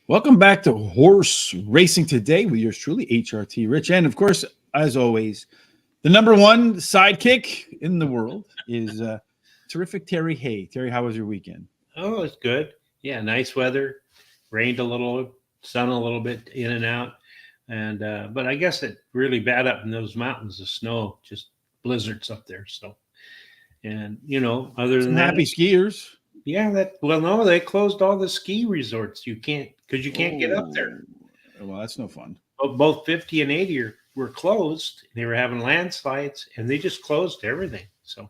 Welcome back to Horse Racing Today with yours truly, HRT Rich. And of course, as always, the number one sidekick in the world is terrific Terry Hay. Terry, how was your weekend? Oh, it's good. Yeah, nice weather. Rained a little, sun a little bit in and out, and but I guess it really bad up in those mountains. The snow, just blizzards up there. So, and other than Some that, happy skiers. yeah, no, they closed all the ski resorts. You can't because you can't get up there. Oh, well, that's no fun. Both 50 and 80 were closed. They were having landslides, and they just closed everything. So,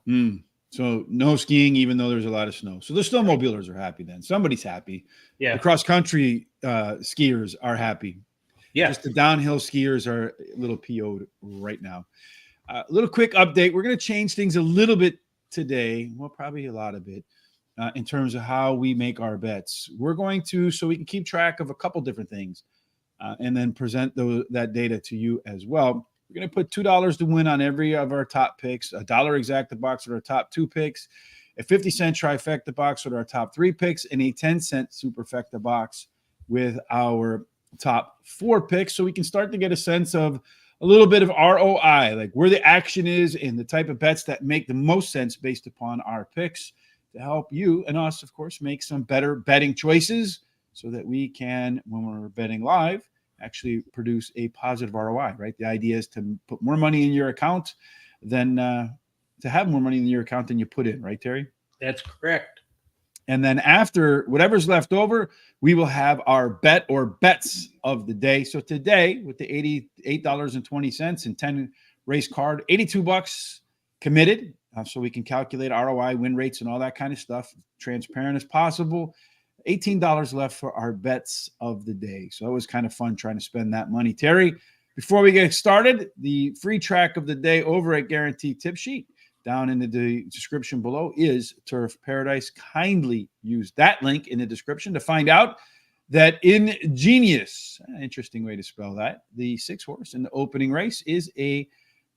So no skiing, even though there's a lot of snow. So the snowmobilers are happy then. Somebody's happy. yeah, The cross-country skiers are happy. yeah, Just the downhill skiers are a little PO'd right now. A little quick update. We're going to change things a little bit today. Well, probably a lot of it in terms of how we make our bets. We're going to, so we can keep track of a couple different things and then present that data to you as well. We're going to put $2 to win on every of our top picks, a dollar exacta box with our top two picks, a 50-cent trifecta box with our top three picks, and a 10-cent superfecta box with our top four picks, so we can start to get a sense of a little bit of ROI, like where the action is and the type of bets that make the most sense based upon our picks to help you and us, of course, make some better betting choices so that we can, when we're betting live, actually produce a positive ROI, right? The idea is to put more money in your account than to have more money in your account than you put in, right, Terry? that's correct. And then after whatever's left over, we will have our bet or bets of the day. So today, with the $88.20 and 10 race card, $82 committed. So we can calculate ROI, win rates, and all that kind of stuff, transparent as possible. $18 left for our bets of the day. So it was kind of fun trying to spend that money. Terry, before we get started, the free track of the day over at Guaranteed Tip Sheet down in the description below is Turf Paradise. Kindly use that link in the description to find out that Ingenious, interesting way to spell that, the 6-horse in the opening race is a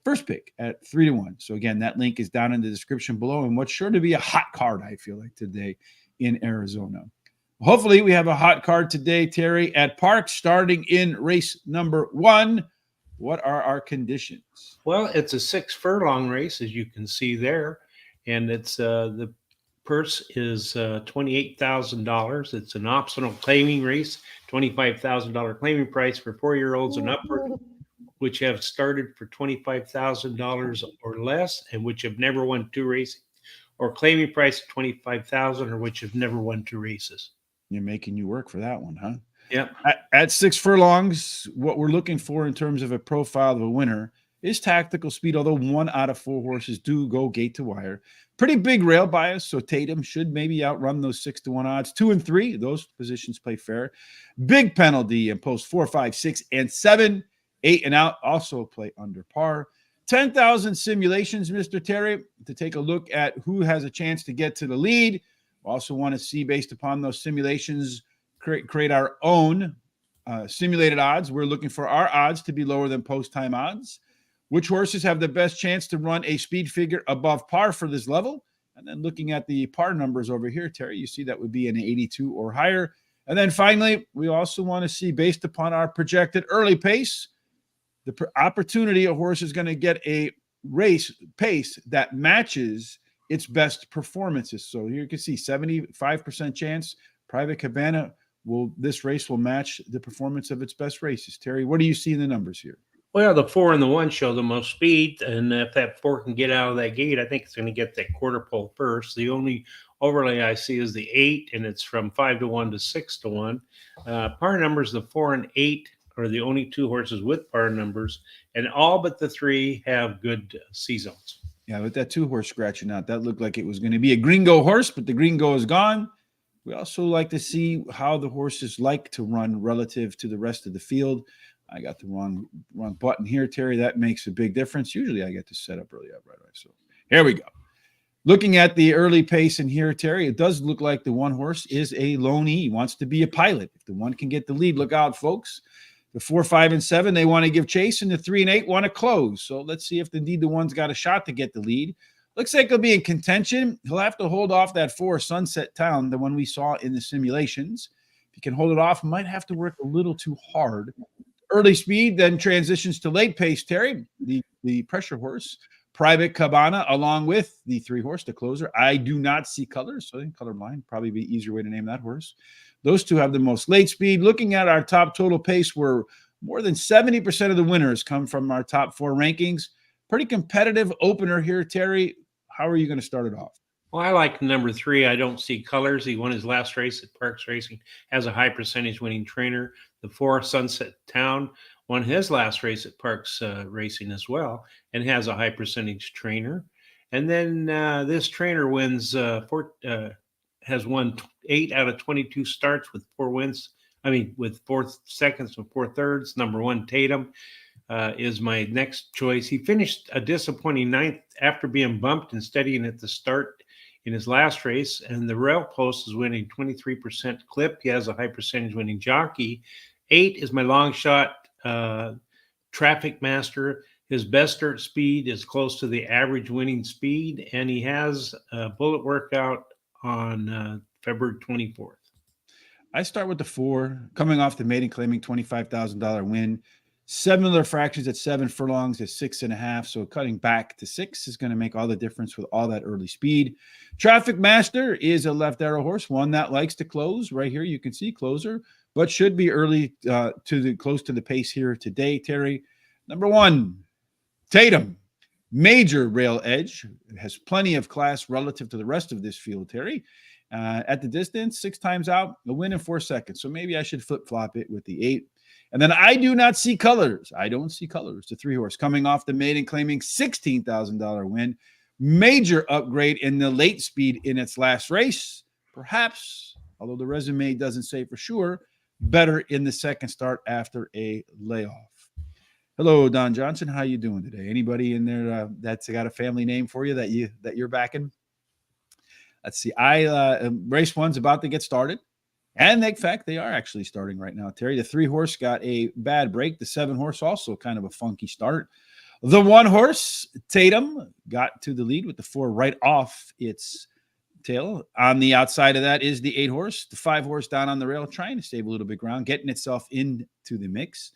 first pick at 3-1. So again, that link is down in the description below, and what's sure to be a hot card, I feel like, today in Arizona. Hopefully we have a hot card today, Terry, at Parx, starting in race number 1. What are our conditions? Well, it's a 6 furlong race, as you can see there, and it's the purse is $28,000. It's an optional claiming race, $25,000 claiming price for 4-year-olds and upward, which have started for $25,000 or less, and which have never won 2 races, or claiming price of $25,000, or which have never won 2 races. You're making you work for that one, huh? Yeah. At 6 furlongs, what we're looking for in terms of a profile of a winner is tactical speed, although 1 out of 4 horses do go gate to wire. Pretty big rail bias, so Tatum should maybe outrun those 6-1 odds. 2 and 3, those positions play fair. Big penalty in post 4, 5, 6, and 7. 8 and out also play under par. 10,000 simulations, Mr. Terry, to take a look at who has a chance to get to the lead. We also want to see, based upon those simulations, create our own simulated odds. We're looking for our odds to be lower than post-time odds. Which horses have the best chance to run a speed figure above par for this level? And then looking at the par numbers over here, Terry, you see that would be an 82 or higher. And then finally, we also want to see, based upon our projected early pace, the opportunity a horse is going to get a race pace that matches its best performances. So here you can see 75% chance Private Cabana this race will match the performance of its best races. Terry, what do you see in the numbers here? Well, the 4 and the 1 show the most speed, and if that 4 can get out of that gate, I think it's going to get that quarter pole first. The only overlay I see is the 8, and it's from 5-1 to 6-1. Par numbers, the 4 and 8 are the only 2 horses with par numbers, and all but the 3 have good C zones. Yeah, with that 2-horse scratching out, that looked like it was going to be a gringo horse, but the gringo is gone. We also like to see how the horses like to run relative to the rest of the field. I got the wrong button here, Terry. That makes a big difference. Usually I get to set up early up right away. So here we go. Looking at the early pace in here, Terry, it does look like the 1 horse is a loanee. He wants to be a pilot. If the 1 can get the lead, look out, folks. The 4, 5, and 7, they want to give chase, and the 3 and 8 want to close. So let's see if indeed the 1's got a shot to get the lead. Looks like he'll be in contention. He'll have to hold off that 4 Sunset Town, the one we saw in the simulations. If you can hold it off, might have to work a little too hard. Early speed, then transitions to late pace, Terry, the pressure horse. Private Cabana, along with the 3-horse, the closer. I do not see colors, so I think colorblind probably be easier way to name that horse. Those two have the most late speed. Looking at our top total pace, where more than 70% of the winners come from our top 4 rankings. Pretty competitive opener here, Terry. How are you going to start it off? Well, I like number 3. I don't see colors. He won his last race at Parx Racing, has a high percentage winning trainer. The 4, Sunset Town, won his last race at Parx Racing as well, and has a high percentage trainer. And then this trainer has won 8 out of 22 starts with 4 wins. With 4 seconds and 4 thirds. Number 1, Tatum, is my next choice. He finished a disappointing 9th after being bumped and steadying at the start in his last race. And the rail post is winning 23% clip. He has a high percentage winning jockey. 8 is my long shot, Traffic Master. His best start speed is close to the average winning speed, and he has a bullet workout on February 24th. I start with the 4, coming off the maiden, claiming $25,000 win. Similar fractions at 7 furlongs at 6.5. So cutting back to 6 is going to make all the difference with all that early speed. Traffic Master is a left arrow horse, one that likes to close. Right here, you can see closer, but should be early close to the pace here today, Terry. Number 1, Tatum. Major rail edge, has plenty of class relative to the rest of this field, Terry. At the distance, 6 times out, a win in 4 seconds. So maybe I should flip-flop it with the 8. And then I do not see colors. I don't see colors. The 3-horse coming off the maiden, claiming $16,000 win. Major upgrade in the late speed in its last race. Perhaps, although the resume doesn't say for sure, better in the second start after a layoff. Hello, Don Johnson. How you doing today? Anybody in there that's got a family name for you that you're backing? Let's see. Race 1's about to get started. And in fact, they are actually starting right now, Terry. The 3-horse got a bad break. The 7-horse also kind of a funky start. The 1-horse, Tatum, got to the lead with the 4 right off its tail. On the outside of that is the 8-horse. The 5-horse down on the rail, trying to save a little bit of ground, getting itself into the mix.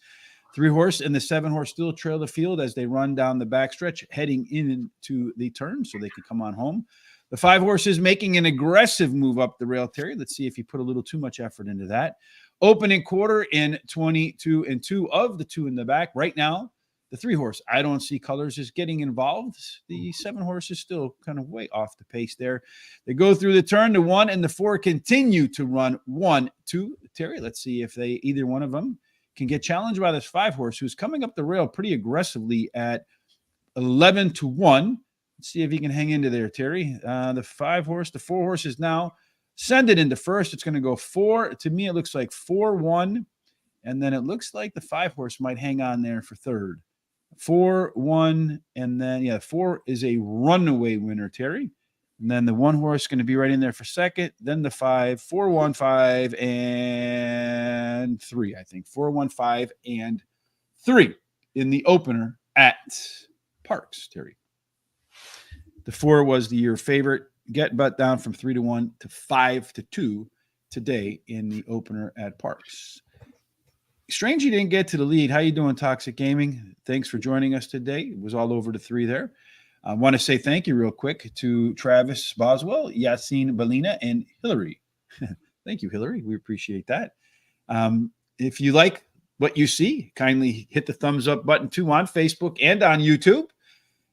3-horse and the 7-horse still trail the field as they run down the backstretch, heading into the turn so they can come on home. The 5-horse is making an aggressive move up the rail, Terry. Let's see if he put a little too much effort into that. Opening quarter in 22-2 of the 2 in the back. Right now, the 3-horse, I don't see colors, is getting involved. The 7-horse is still kind of way off the pace there. They go through the turn. The 1 and the 4 continue to run 1-2. Terry, let's see if either one of them can get challenged by this 5-horse, who's coming up the rail pretty aggressively at 11-1. Let's see if he can hang into there, Terry. The 5-horse, the 4-horse is now send it into first. It's going to go 4. To me, it looks like 4-1. And then it looks like the 5-horse might hang on there for third. 4-1. And then, 4 is a runaway winner, Terry. And then the 1-horse is going to be right in there for second. Then the 5, 4-1, 5, and 3, I think. 4-1, 5, and 3 in the opener at Parx, Terry. The 4 was the year favorite. Get but down from 3-1 to 5-2 today in the opener at Parx. Strange you didn't get to the lead. How you doing, Toxic Gaming? Thanks for joining us today. It was all over the 3 there. I want to say thank you real quick to Travis Boswell, Yassine Balina, and Hillary. Thank you, Hillary. We appreciate that. If you like what you see, kindly hit the thumbs up button too on Facebook and on YouTube.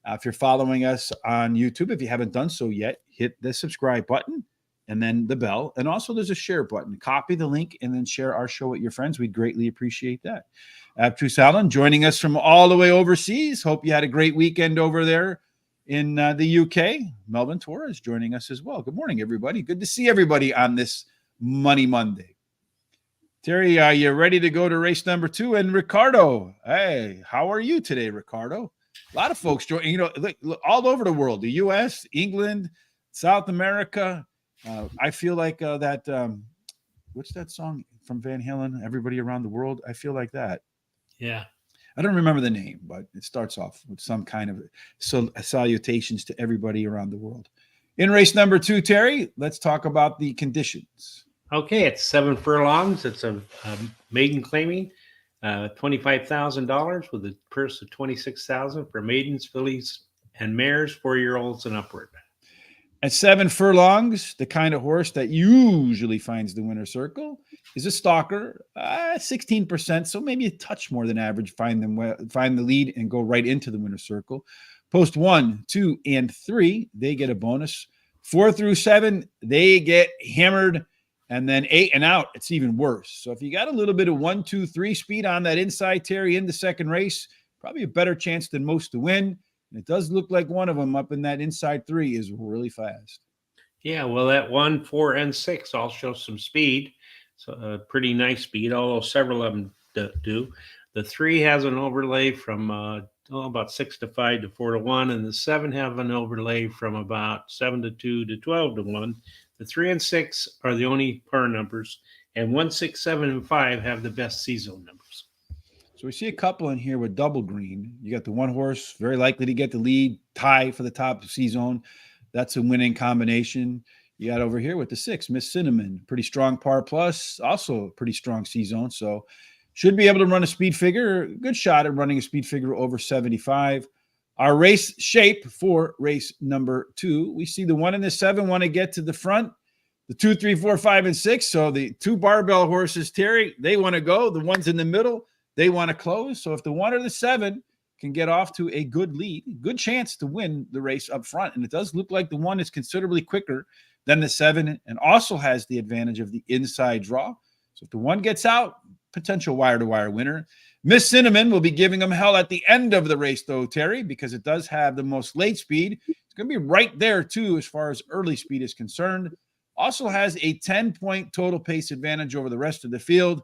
If you're following us on YouTube, if you haven't done so yet, hit the subscribe button and then the bell. And also there's a share button. Copy the link and then share our show with your friends. We'd greatly appreciate that. Abtrus Allen joining us from all the way overseas. Hope you had a great weekend over there in the UK. Melvin Torres joining us as well. Good morning, everybody. Good to see everybody on this Money Monday. Terry, are you ready to go to race number 2? And Ricardo, hey, how are you today, Ricardo? A lot of folks join, look, all over the world, the U.S., England, South America. I feel like that, what's that song from Van Halen, Everybody Around the World? I feel like that. Yeah. I don't remember the name, but it starts off with some kind of salutations to everybody around the world. In race number 2, Terry, let's talk about the conditions. Okay, it's 7 furlongs. It's a maiden claiming $25,000 with a purse of $26,000 for maidens, fillies, and mares, 4-year-olds and upward. At 7 furlongs, the kind of horse that usually finds the winner's circle is a stalker, 16%, so maybe a touch more than average. Find the lead and go right into the winner's circle. Post 1, 2, and 3, they get a bonus. 4 through 7, they get hammered, and then 8 and out, it's even worse. So if you got a little bit of 1, 2, 3 speed on that inside, Terry, in the second race, probably a better chance than most to win. And it does look like one of them up in that inside 3 is really fast. Yeah, well, that 1, 4, and 6 all show some speed. So pretty nice speed, although several of them do. The 3 has an overlay from about 6 to 5 to 4 to 1, and the 7 have an overlay from about 7 to 2 to 12 to 1. The 3 and 6 are the only par numbers, and 1, 6, 7, and 5 have the best seasonal numbers. So we see a couple in here with double green. You got the one horse, very likely to get the lead, tie for the top C-zone. That's a winning combination. You got over here with the 6, Miss Cinnamon, pretty strong par plus, also a pretty strong C-zone. So should be able to run a speed figure, good shot at running a speed figure over 75. Our race shape for race number 2, we see the 1 and the 7 want to get to the front. The 2, 3, 4, 5, and 6. So the 2 barbell horses, Terry, they want to go. The ones in the middle, they want to close. So if the 1 or the 7 can get off to a good lead, good chance to win the race up front. And it does look like the 1 is considerably quicker than the 7 and also has the advantage of the inside draw. So if the 1 gets out, potential wire-to-wire winner. Miss Cinnamon will be giving them hell at the end of the race, though, Terry, because it does have the most late speed. It's going to be right there, too, as far as early speed is concerned. Also has a 10-point total pace advantage over the rest of the field.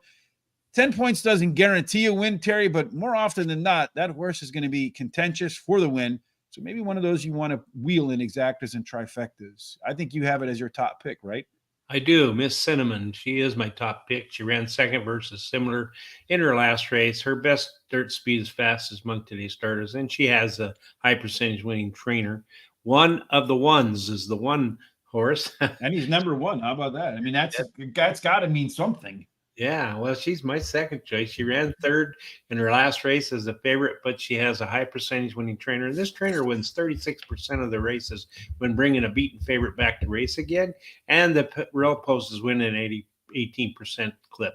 10 points doesn't guarantee a win, Terry, but more often than not, that horse is going to be contentious for the win. So maybe one of those you want to wheel in exactas and trifectas. I think you have it as your top pick, right? I do. Miss Cinnamon, she is my top pick. She ran second versus similar in her last race. Her best dirt speed is fast as Monk Today starters, and she has a high percentage winning trainer. One of the ones is the 1 horse. And he's number 1. How about that? I mean, that's got to mean something. Yeah, well, she's my second choice. She ran third in her last race as a favorite, but she has a high percentage winning trainer. And this trainer wins 36% of the races when bringing a beaten favorite back to race again. And the rail post is winning an 18% clip.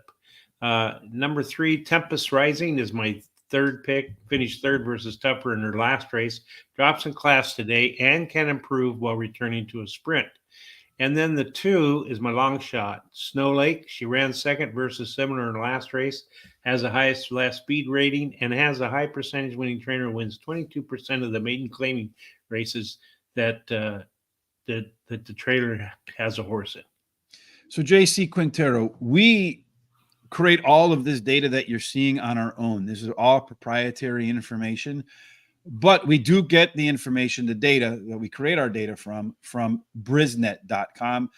Number 3, Tempest Rising is my third pick. Finished third versus Tougher in her last race. Drops in class today and can improve while returning to a sprint. And then the 2 is my long shot, Snow Lake. She ran second versus similar in the last race, has the highest last speed rating, and has a high percentage winning trainer. Wins 22% of the maiden claiming races that the trailer has a horse in. So JC Quintero, we create all of this data that you're seeing on our own. This is all proprietary information. But we do get the information, the data that we create our data from brisnet.com.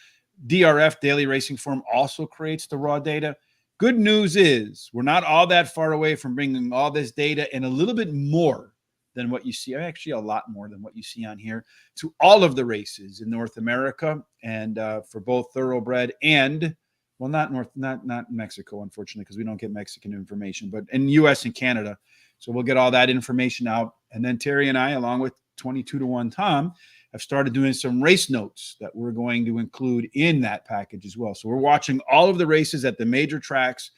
DRF, Daily Racing Form, also creates the raw data. Good news is we're not all that far away from bringing all this data and a little bit more than what you see, actually a lot more than what you see on here, to all of the races in North America and for both thoroughbred and, well, not Mexico, unfortunately, because we don't get Mexican information, but in U.S. and Canada. So we'll get all that information out. And then Terry and I, along with 22-to-1 Tom, have started doing some race notes that we're going to include in that package as well. So we're watching all of the races at the major tracks,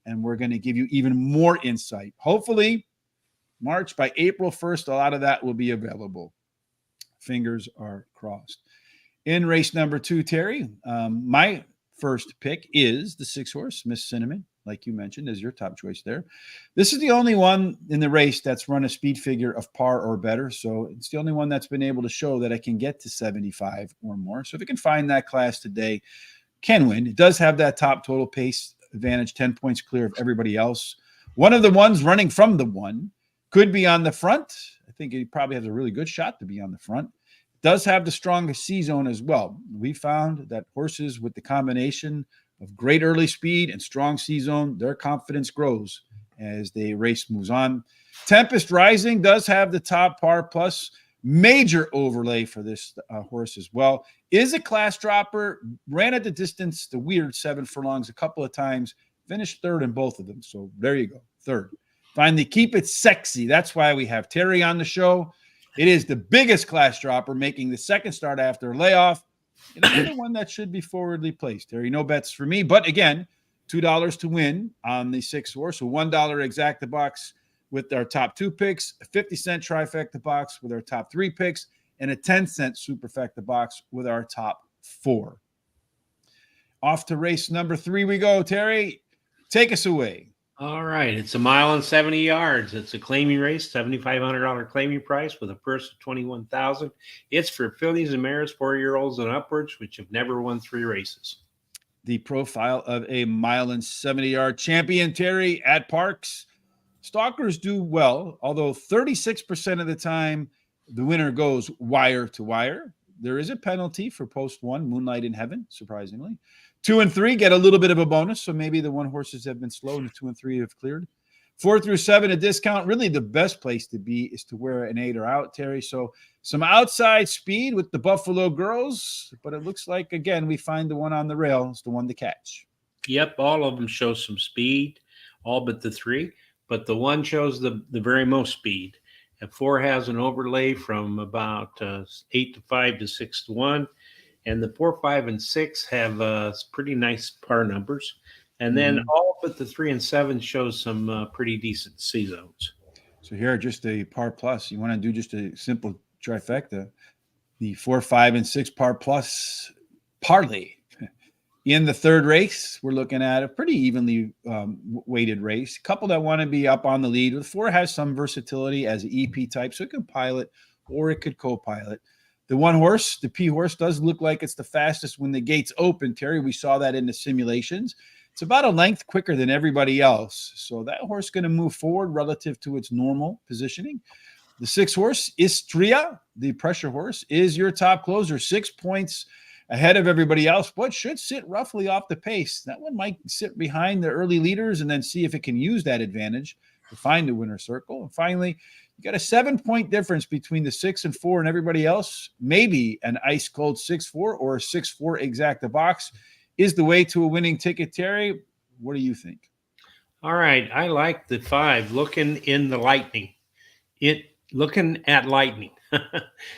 and we're going to give you even more insight. Hopefully, March, by April 1st, a lot of that will be available. Fingers are crossed. In race number 2, Terry, my first pick is the 6 horse, Miss Cinnamon. Like you mentioned, is your top choice there. This is the only one in the race that's run a speed figure of par or better. So it's the only one that's been able to show that it can get to 75 or more. So if it can find that class today, can win. It does have that top total pace advantage, 10 points clear of everybody else. One of the ones running from the 1 could be on the front. I think he probably has a really good shot to be on the front. Does have the strongest C-zone as well. We found that horses with the combination of great early speed and strong C-zone, their confidence grows as the race moves on. Tempest Rising does have the top par plus Major overlay for this horse as well. Is a class dropper, ran at the distance, the weird 7 furlongs a couple of times, finished third in both of them. So there you go, third. Finally, keep it sexy. That's why we have Terry on the show. It is the biggest class dropper, making the second start after a layoff. And another one that should be forwardly placed. Terry, no bets for me. But again, $2 to win on the 6 horse. So $1 exacta box with our top 2 picks, a 50-cent trifecta box with our top 3 picks, and a 10-cent superfecta box with our top 4. Off to race number 3 we go. Terry, take us away. All right. It's a mile and 70 yards. It's a claiming race, $7,500 claiming price with a purse of $21,000. It's for fillies and mares, 4-year-olds and upwards, which have never won 3 races. The profile of a mile and 70-yard champion, Terry, at Parx. Stalkers do well, although 36% of the time the winner goes wire to wire. There is a penalty for post 1, Moonlight in Heaven, surprisingly. 2 and 3 get a little bit of a bonus, so maybe the 1 horses have been slow and the 2 and 3 have cleared. 4 through 7, a discount. Really, the best place to be is to wear an 8 or out, Terry. So some outside speed with the Buffalo Girls, but it looks like, again, we find the one on the rail is the one to catch. Yep, all of them show some speed, all but the 3. But the 1 shows the very most speed. And 4 has an overlay from about 8 to 5 to 6 to 1. And the 4, 5, and 6 have pretty nice par numbers. And then all but the 3 and 7 shows some pretty decent C zones. So here, just a par plus. You want to do just a simple trifecta. The 4, 5, and 6 par plus parlay. In the third race, we're looking at a pretty evenly weighted race. A couple that want to be up on the lead. The 4 has some versatility as an EP type, so it can pilot or it could co-pilot. The 1 horse, the P horse, does look like it's the fastest when the gates open. Terry, we saw that in the simulations. It's about a length quicker than everybody else. So that horse is going to move forward relative to its normal positioning. The 6 horse, Istria, the pressure horse, is your top closer, 6 points ahead of everybody else, but should sit roughly off the pace. That one might sit behind the early leaders and then see if it can use that advantage to find the winner's circle. And finally, you got a 7-point difference between the 6 and 4 and everybody else. Maybe an ice cold 6-4 or a 6-4 exacta box is the way to a winning ticket. Terry, what do you think? All right. I like the 5 looking in the lightning. Looking at lightning.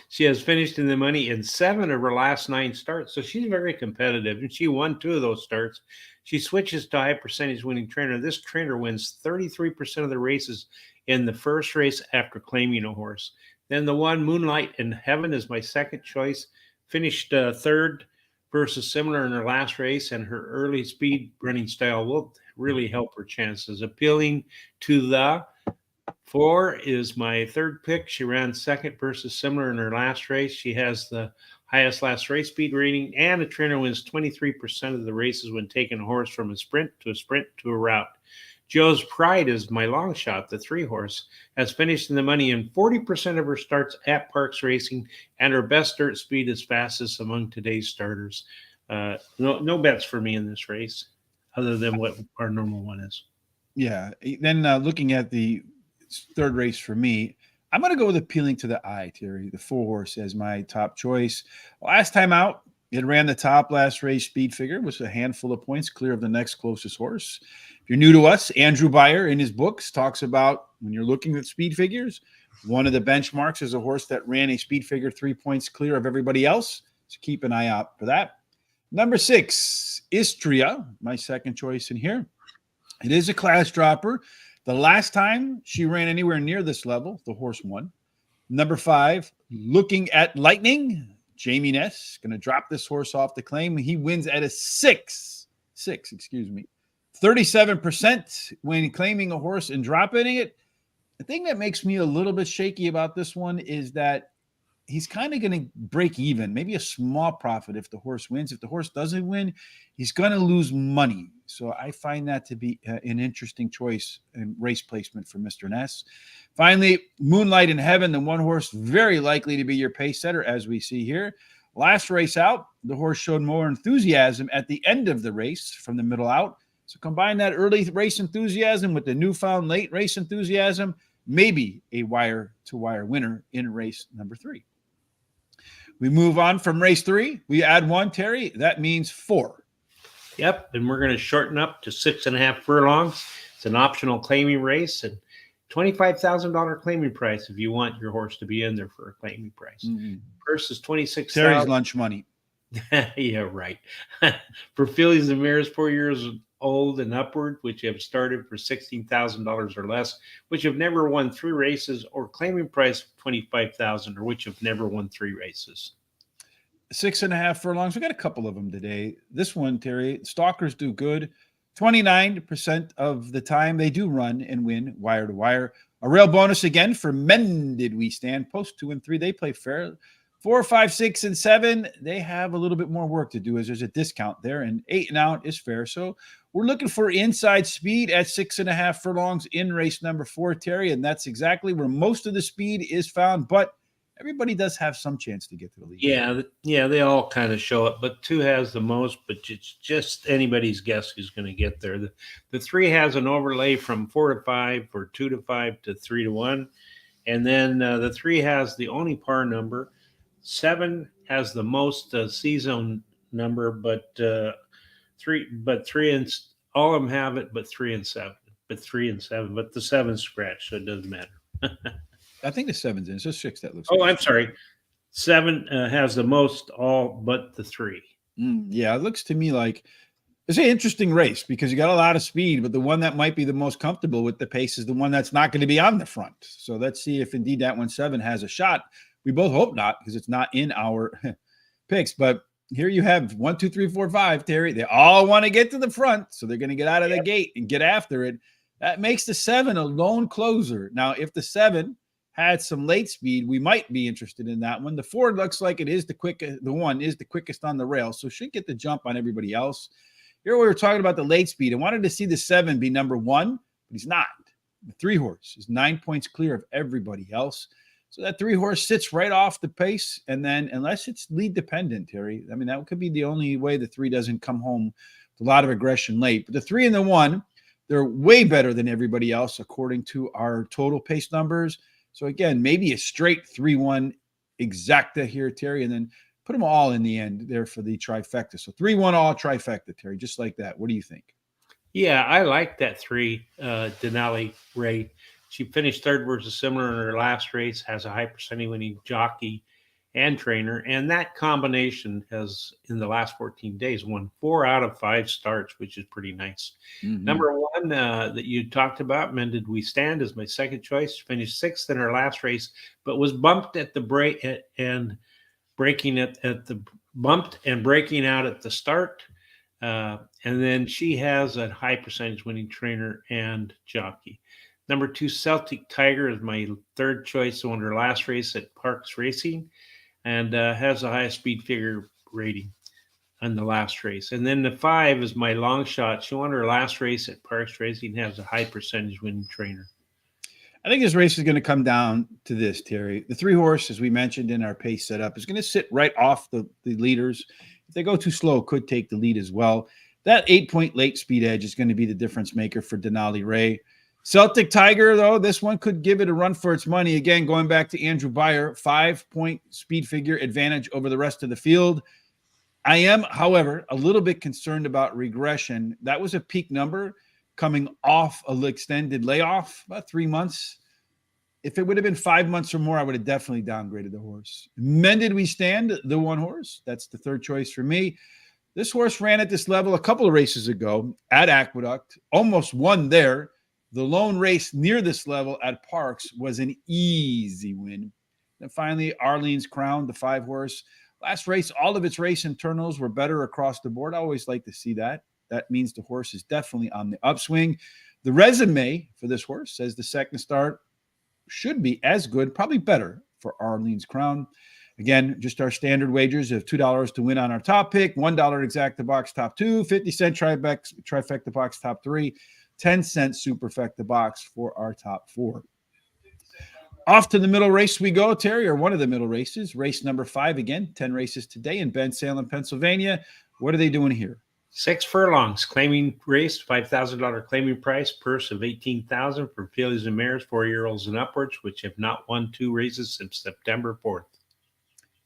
She has finished in the money in 7 of her last 9 starts. So she's very competitive, and she won 2 of those starts. She switches to high percentage winning trainer. This trainer wins 33% of the races in the first race after claiming a horse. Then the 1 Moonlight in Heaven is my second choice. Finished third versus similar in her last race, and her early speed running style will really help her chances. Appealing to the 4 is my third pick. She ran second versus similar in her last race. She has the highest last race speed rating, and the trainer wins 23% of the races when taking a horse from a sprint to a route. Joe's Pride is my long shot. The 3 horse has finished in the money in 40% of her starts at Parx Racing, and her best dirt speed is fastest among today's starters. No bets for me in this race, other than what our normal one is. Yeah. Then looking at the third race for me, I'm going to go with Appealing to the Eye, Terry. The 4 horse as my top choice. Last time out, it ran the top last race speed figure, was a handful of points clear of the next closest horse. If you're new to us, Andrew Beyer in his books talks about when you're looking at speed figures, one of the benchmarks is a horse that ran a speed figure 3 points clear of everybody else. So keep an eye out for that. Number 6, Istria, my second choice in here. It is a class dropper. The last time she ran anywhere near this level, the horse won. Number 5, Looking at Lightning. Jamie Ness going to drop this horse off the claim. He wins at a 37% when claiming a horse and dropping it. The thing that makes me a little bit shaky about this one is that he's kind of going to break even, maybe a small profit if the horse wins. If the horse doesn't win, he's going to lose money. So I find that to be an interesting choice and race placement for Mr. Ness. Finally, Moonlight in Heaven, the 1 horse, very likely to be your pace setter, as we see here. Last race out, the horse showed more enthusiasm at the end of the race from the middle out. So combine that early race enthusiasm with the newfound late race enthusiasm, maybe a wire-to-wire winner in race number 3. We move on from race 3. We add 1, Terry. That means 4. Yep, and we're going to shorten up to 6.5 furlongs. It's an optional claiming race and $25,000 claiming price if you want your horse to be in there for a claiming price. Purse is $26,000. Terry's lunch money. Yeah, right. For fillies and mares 4 years old and upward, which have started for $16,000 or less, which have never won 3 races, or claiming price of $25,000, or which have never won 3 races. 6.5 furlongs. We got a couple of them today. This one, Terry, stalkers do good. 29% of the time they do run and win wire to wire. A rail bonus again for Mended We Stand. Post 2 and 3, they play fair. 4, 5, 6, and 7, they have a little bit more work to do as there's a discount there. And 8 and out is fair. So we're looking for inside speed at 6.5 furlongs in race number 4, Terry. And that's exactly where most of the speed is found. But everybody does have some chance to get to the lead. Yeah, they all kind of show up, but 2 has the most, but it's just anybody's guess who's going to get there. The 3 has an overlay from 4 to 5, or 2 to 5 to 3 to 1. And then the 3 has the only par number. 7 has the most season number, but 3 and all of them have it, but 3 and 7, but the 7's scratch, so it doesn't matter. I think the 7's in. It's just 6 that looks. Oh, I'm sorry. 7 has the most, all but the 3. Yeah, it looks to me like it's an interesting race because you got a lot of speed, but the one that might be the most comfortable with the pace is the one that's not going to be on the front. So let's see if indeed that 1-7 has a shot. We both hope not because it's not in our picks. But here you have 1, 2, 3, 4, 5, Terry. They all want to get to the front, so they're going to get out of the gate and get after it. That makes the 7 a lone closer. Now, if the 7 had some late speed, we might be interested in that one. The 4 looks like it is the quickest. The 1 is the quickest on the rail, so should get the jump on everybody else. Here we were talking about the late speed. I wanted to see the 7 be number 1, but he's not. The 3 horse is 9 points clear of everybody else. So that 3 horse sits right off the pace. And then unless it's lead dependent, Terry, I mean, that could be the only way the 3 doesn't come home with a lot of aggression late. But the 3 and the 1, they're way better than everybody else according to our total pace numbers. So again, maybe a straight 3-1 exacta here, Terry, and then put them all in the end there for the trifecta. So 3-1 all trifecta, Terry, just like that. What do you think? Yeah, I like that 3, Denali Ray. She finished 3rd versus similar in her last race, has a high percentage winning jockey and trainer. And that combination has, in the last 14 days, won 4 out of 5 starts, which is pretty nice. Number 1 that you talked about, Mended We Stand, is my second choice. Finished 6th in her last race, but was bumped at the break and breaking at the bumped and breaking out at the start. And then she has a high percentage winning trainer and jockey. Number 2, Celtic Tiger, is my 3rd choice. Won her last race at Parx Racing and has the highest speed figure rating on the last race. And then the 5 is my long shot. She won her last race at Parx Racing, has a high percentage winning trainer. I think this race is going to come down to this, Terry. The 3 horse, as we mentioned in our pace setup, is going to sit right off the leaders. If they go too slow, could take the lead as well. That 8-point late speed edge is going to be the difference maker for Denali Ray. Celtic Tiger, though, this one could give it a run for its money. Again, going back to Andrew Beyer, 5-point speed figure advantage over the rest of the field. I am, however, a little bit concerned about regression. That was a peak number coming off an extended layoff, about 3 months. If it would have been 5 months or more, I would have definitely downgraded the horse. Mended We Stand, the 1 horse. That's the 3rd choice for me. This horse ran at this level a couple of races ago at Aqueduct, almost won there. The lone race near this level at Parx was an easy win. And finally, Arlene's Crown, the 5 horse. Last race, all of its race internals were better across the board. I always like to see that. That means the horse is definitely on the upswing. The resume for this horse says the second start should be as good, probably better for Arlene's Crown. Again, just our standard wagers of $2 to win on our top pick, $1 exacta box top 2, 50-cent trifecta box top 3, 10-cent superfecta box for our top 4. Off to the middle race we go, Terry, or one of the middle races, race number 5 again, 10 races today in Bensalem, Pennsylvania. What are they doing here? 6 furlongs, claiming race, $5,000 claiming price, purse of $18,000 for fillies and mares, 4-year-olds and upwards, which have not won 2 races since September 4th.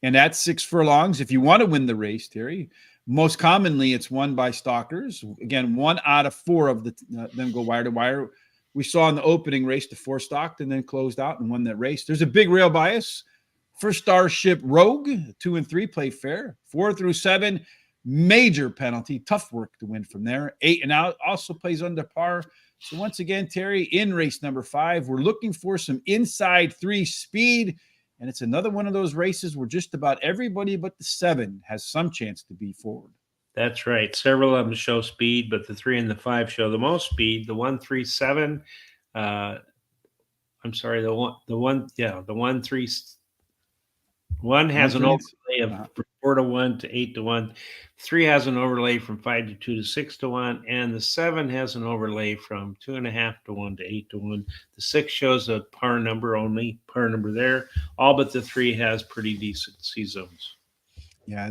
And that's 6 furlongs. If you want to win the race, Terry, most commonly it's won by stalkers. Again, 1 out of 4 of them go wire to wire. We saw in the opening race the 4 stalked and then closed out and won that race. There's a big rail bias. First Starship Rogue, 2 and 3 play fair. 4 through 7, major penalty. Tough work to win from there. 8 and out also plays under par. So once again, Terry, in race number 5, we're looking for some inside 3 speed. And it's another one of those races where just about everybody but the 7 has some chance to be forward. That's right. Several of them show speed, but the 3 and the 5 show the most speed. The 1, 3, 7. I'm sorry. The 1, 3. One has an overlay of 4 to 1 to 8 to 1. 3 has an overlay from 5 to 2 to 6 to 1. And the 7 has an overlay from 2.5 to 1 to 8 to 1. The 6 shows a par number only, par number there. All but the 3 has pretty decent C zones. Yeah,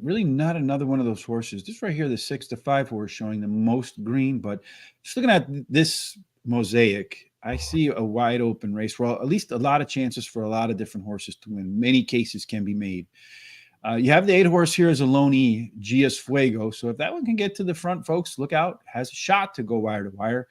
really not another one of those horses. Just right here, the 6 to 5 horse showing the most green. But just looking at this mosaic, I see a wide open race. Well, at least a lot of chances for a lot of different horses to win. Many cases can be made. You have the 8 horse here as a lone E, Gias Fuego. So if that one can get to the front, folks, look out. Has a shot to go wire to wire.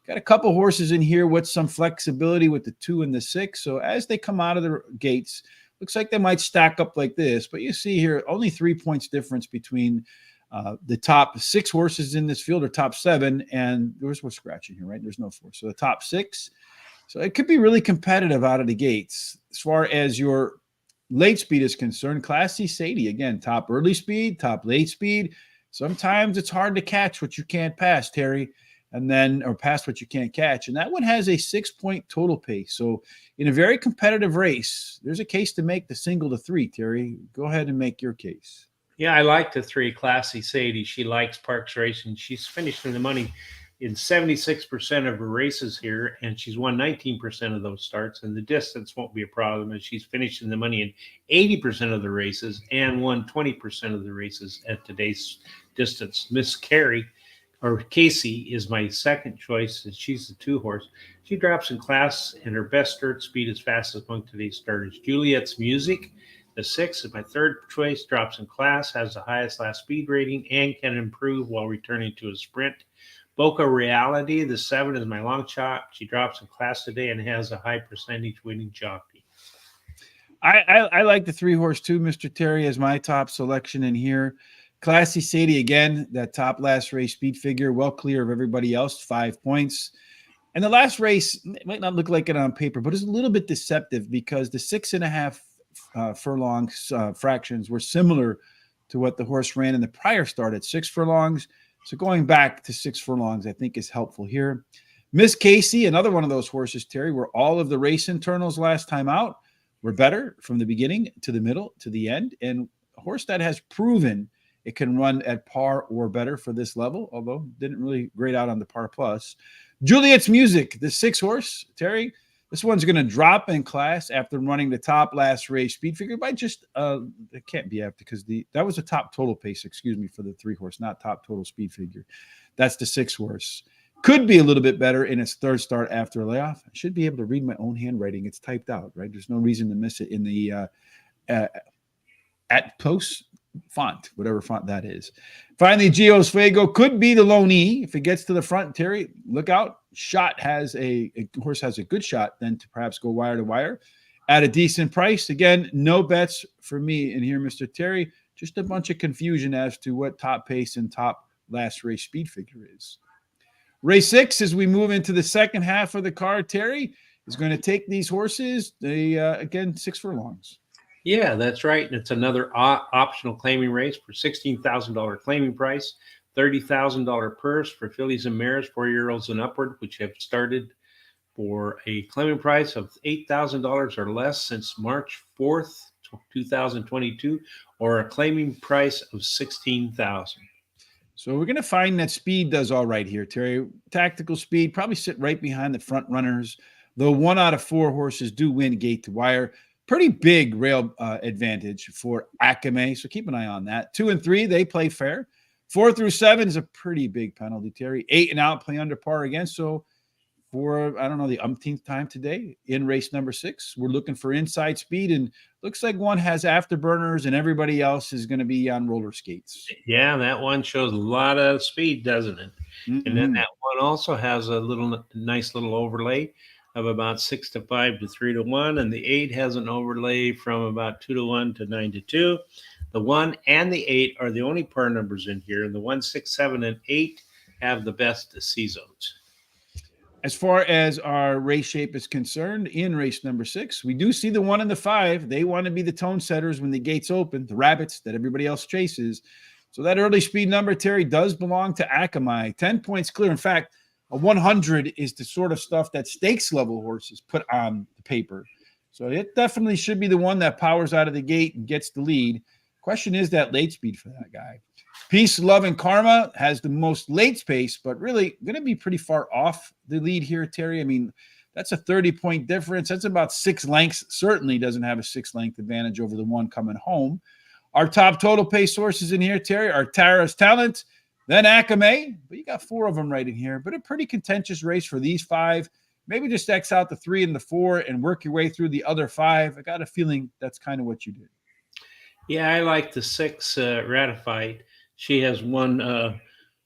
Got a couple horses in here with some flexibility with the 2 and the 6. So as they come out of the gates, looks like they might stack up like this. But you see here, only 3 points difference between the top 6 horses in this field, or top 7, and we're scratching here, right? There's no 4. So the top 6. So it could be really competitive out of the gates. As far as your late speed is concerned, Classy Sadie, again, top early speed, top late speed. Sometimes it's hard to catch what you can't pass, Terry, or pass what you can't catch. And that one has a 6-point total pace. So in a very competitive race, there's a case to make the single to 3, Terry. Go ahead and make your case. Yeah, I like the 3, Classy Sadie. She likes Parx racing. She's finished in the money in 76% of her races here, and she's won 19% of those starts, and the distance won't be a problem, and she's finished in the money in 80% of the races and won 20% of the races at today's distance. Miss Casey is my second choice, and she's the 2 horse. She drops in class, and her best start speed is fastest among today's starters. Juliet's Music, the 6, is my third choice, drops in class, has the highest last speed rating, and can improve while returning to a sprint. Boca Reality, the 7, is my long shot. She drops in class today and has a high percentage winning jockey. I like the 3 horse too, Mr. Terry, as my top selection in here. Classy Sadie, again, that top last race speed figure, well clear of everybody else, 5 points. And the last race might not look like it on paper, but it's a little bit deceptive because the 6.5 furlongs fractions were similar to what the horse ran in the prior start at 6 furlongs. So going back to 6 furlongs, I think is helpful here. Miss Casey, another one of those horses, Terry, where all of the race internals last time out were better from the beginning to the middle to the end. And a horse that has proven it can run at par or better for this level, although didn't really grade out on the par plus. Juliet's Music, the 6 horse, Terry, this one's going to drop in class after running the top last race speed figure by just it can't be after because that was a top total pace, for the 3 horse, not top total speed figure. That's the 6 horse. Could be a little bit better in its third start after a layoff. I should be able to read my own handwriting. It's typed out, right? There's no reason to miss it in the at post font, whatever font that is. Finally, Gios Fuego could be the lone E. If it gets to the front, Terry, look out. Horse has a good shot then to perhaps go wire to wire at a decent price. Again, no bets for me in here, Mr. Terry. Just a bunch of confusion as to what top pace and top last race speed figure is. Race 6, as we move into the second half of the card, Terry is going to take these horses. Again, 6 furlongs. Yeah, that's right. And it's another optional claiming race for $16,000 claiming price, $30,000 purse for fillies and mares, 4-year-olds and upward, which have started for a claiming price of $8,000 or less since March 4th, 2022, or a claiming price of $16,000. So we're going to find that speed does all right here, Terry. Tactical speed, probably sit right behind the front runners, though 1 out of 4 horses do win gate to wire. Pretty big rail advantage for Acme, so keep an eye on that. 2 and 3, they play fair. 4 through 7 is a pretty big penalty, Terry. 8 and out, play under par again. So for, I don't know, the umpteenth time today in race number 6, we're looking for inside speed, and looks like one has afterburners and everybody else is going to be on roller skates. Yeah, that one shows a lot of speed, doesn't it? Mm-hmm. And then that one also has a nice little overlay of about 6 to 5 to 3 to 1, and the 8 has an overlay from about 2 to 1 to 9 to 2. The 1 and the 8 are the only par numbers in here, and the 1, 6, 7, and 8 have the best C zones. As far as our race shape is concerned, in race number 6, we do see the 1 and the 5. They want to be the tone setters when the gates open, the rabbits that everybody else chases. So that early speed number, Terry, does belong to Akamai. 10 points clear. In fact, a 100 is the sort of stuff that stakes level horses put on the paper. So it definitely should be the one that powers out of the gate and gets the lead. Question is that late speed for that guy. Peace, Love, and Karma has the most late pace, but really going to be pretty far off the lead here, Terry. I mean, that's a 30-point difference. That's about 6 lengths. Certainly doesn't have a 6-length advantage over the one coming home. Our top total pace sources in here, Terry, are Tara's Talent, then Akamai. But you got 4 of them right in here. But a pretty contentious race for these 5. Maybe just X out the 3 and the 4 and work your way through the other 5. I got a feeling that's kind of what you did. Yeah, I like the 6 Ratified. She has won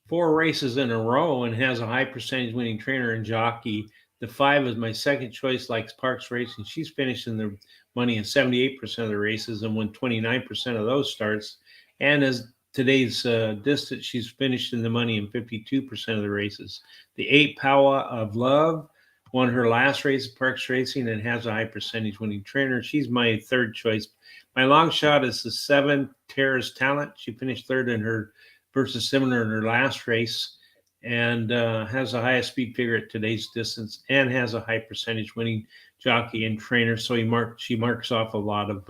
4 races in a row and has a high percentage winning trainer and jockey. The 5 is my second choice, likes Parx Racing. She's finished in the money in 78% of the races and won 29% of those starts. And as today's distance, she's finished in the money in 52% of the races. The 8 Power of Love won her last race at Parx Racing and has a high percentage winning trainer. She's my third choice. My long shot is the 7 Tara's Talent. She finished third in her versus similar in her last race and has the highest speed figure at today's distance and has a high percentage winning jockey and trainer. So she marks off a lot of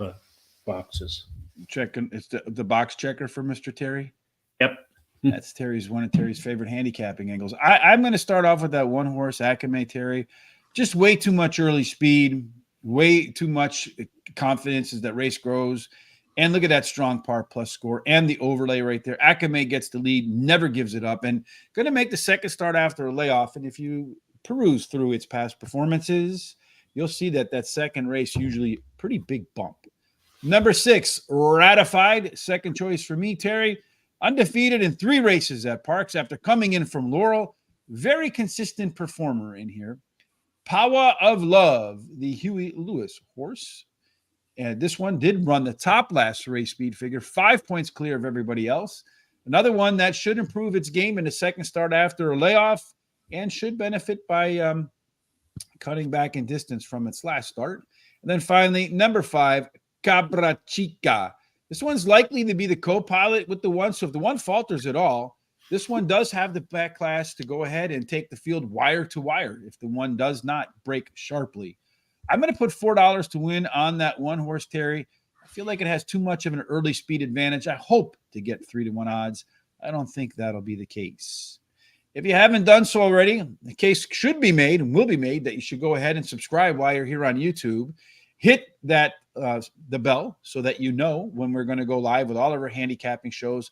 boxes. Checking, it's the box checker for Mr. Terry. Yep. That's one of Terry's favorite handicapping angles. I'm going to start off with that 1 horse, Akamai, Terry. Just way too much early speed, way too much confidence as that race grows. And look at that strong par plus score and the overlay right there. Akamai gets the lead, never gives it up, and going to make the second start after a layoff. And if you peruse through its past performances, you'll see that second race usually pretty big bump. Number 6, Ratified, second choice for me, Terry. Undefeated in 3 races at Parx after coming in from Laurel. Very consistent performer in here. Power of Love, the Huey Lewis horse. And this one did run the top last race speed figure, 5 points clear of everybody else. Another one that should improve its game in the second start after a layoff and should benefit by cutting back in distance from its last start. And then finally, number 5, Cabra Chica. This one's likely to be the co-pilot with the one. So if the one falters at all, this one does have the back class to go ahead and take the field wire to wire if the one does not break sharply. I'm going to put $4 to win on that 1 horse, Terry. I feel like it has too much of an early speed advantage. I hope to get 3 to 1 odds. I don't think that'll be the case. If you haven't done so already, the case should be made and will be made that you should go ahead and subscribe while you're here on YouTube. Hit that the bell so that you know when we're going to go live with all of our handicapping shows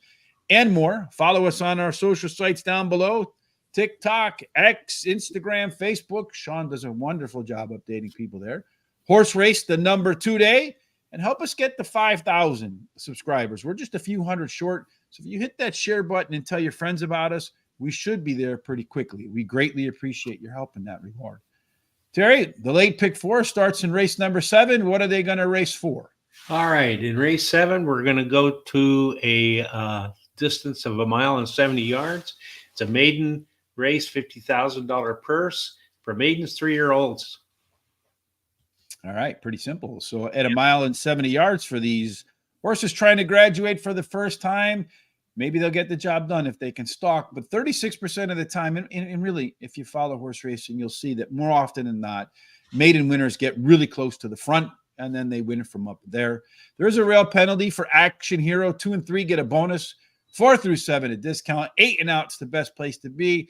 and more. Follow us on our social sites down below. TikTok, X, Instagram, Facebook. Sean does a wonderful job updating people there. Horse Race, the number 2 day, and help us get to 5,000 subscribers. We're just a few hundred short. So if you hit that share button and tell your friends about us, we should be there pretty quickly. We greatly appreciate your help in that regard. Terry, the late pick 4 starts in race number 7. What are they going to race for? All right. In race 7, we're going to go to a distance of 1 mile and 70 yards. It's a maiden race, $50,000 purse for maidens 3-year-olds. All right, pretty simple. So at 1 mile and 70 yards for these horses trying to graduate for the first time, maybe they'll get the job done if they can stalk. But 36% of the time, and really, if you follow horse racing, you'll see that more often than not, maiden winners get really close to the front, and then they win from up there. There's a rail penalty for Action Hero. 2 and 3 get a bonus. 4 through 7 a discount. 8 and out's the best place to be.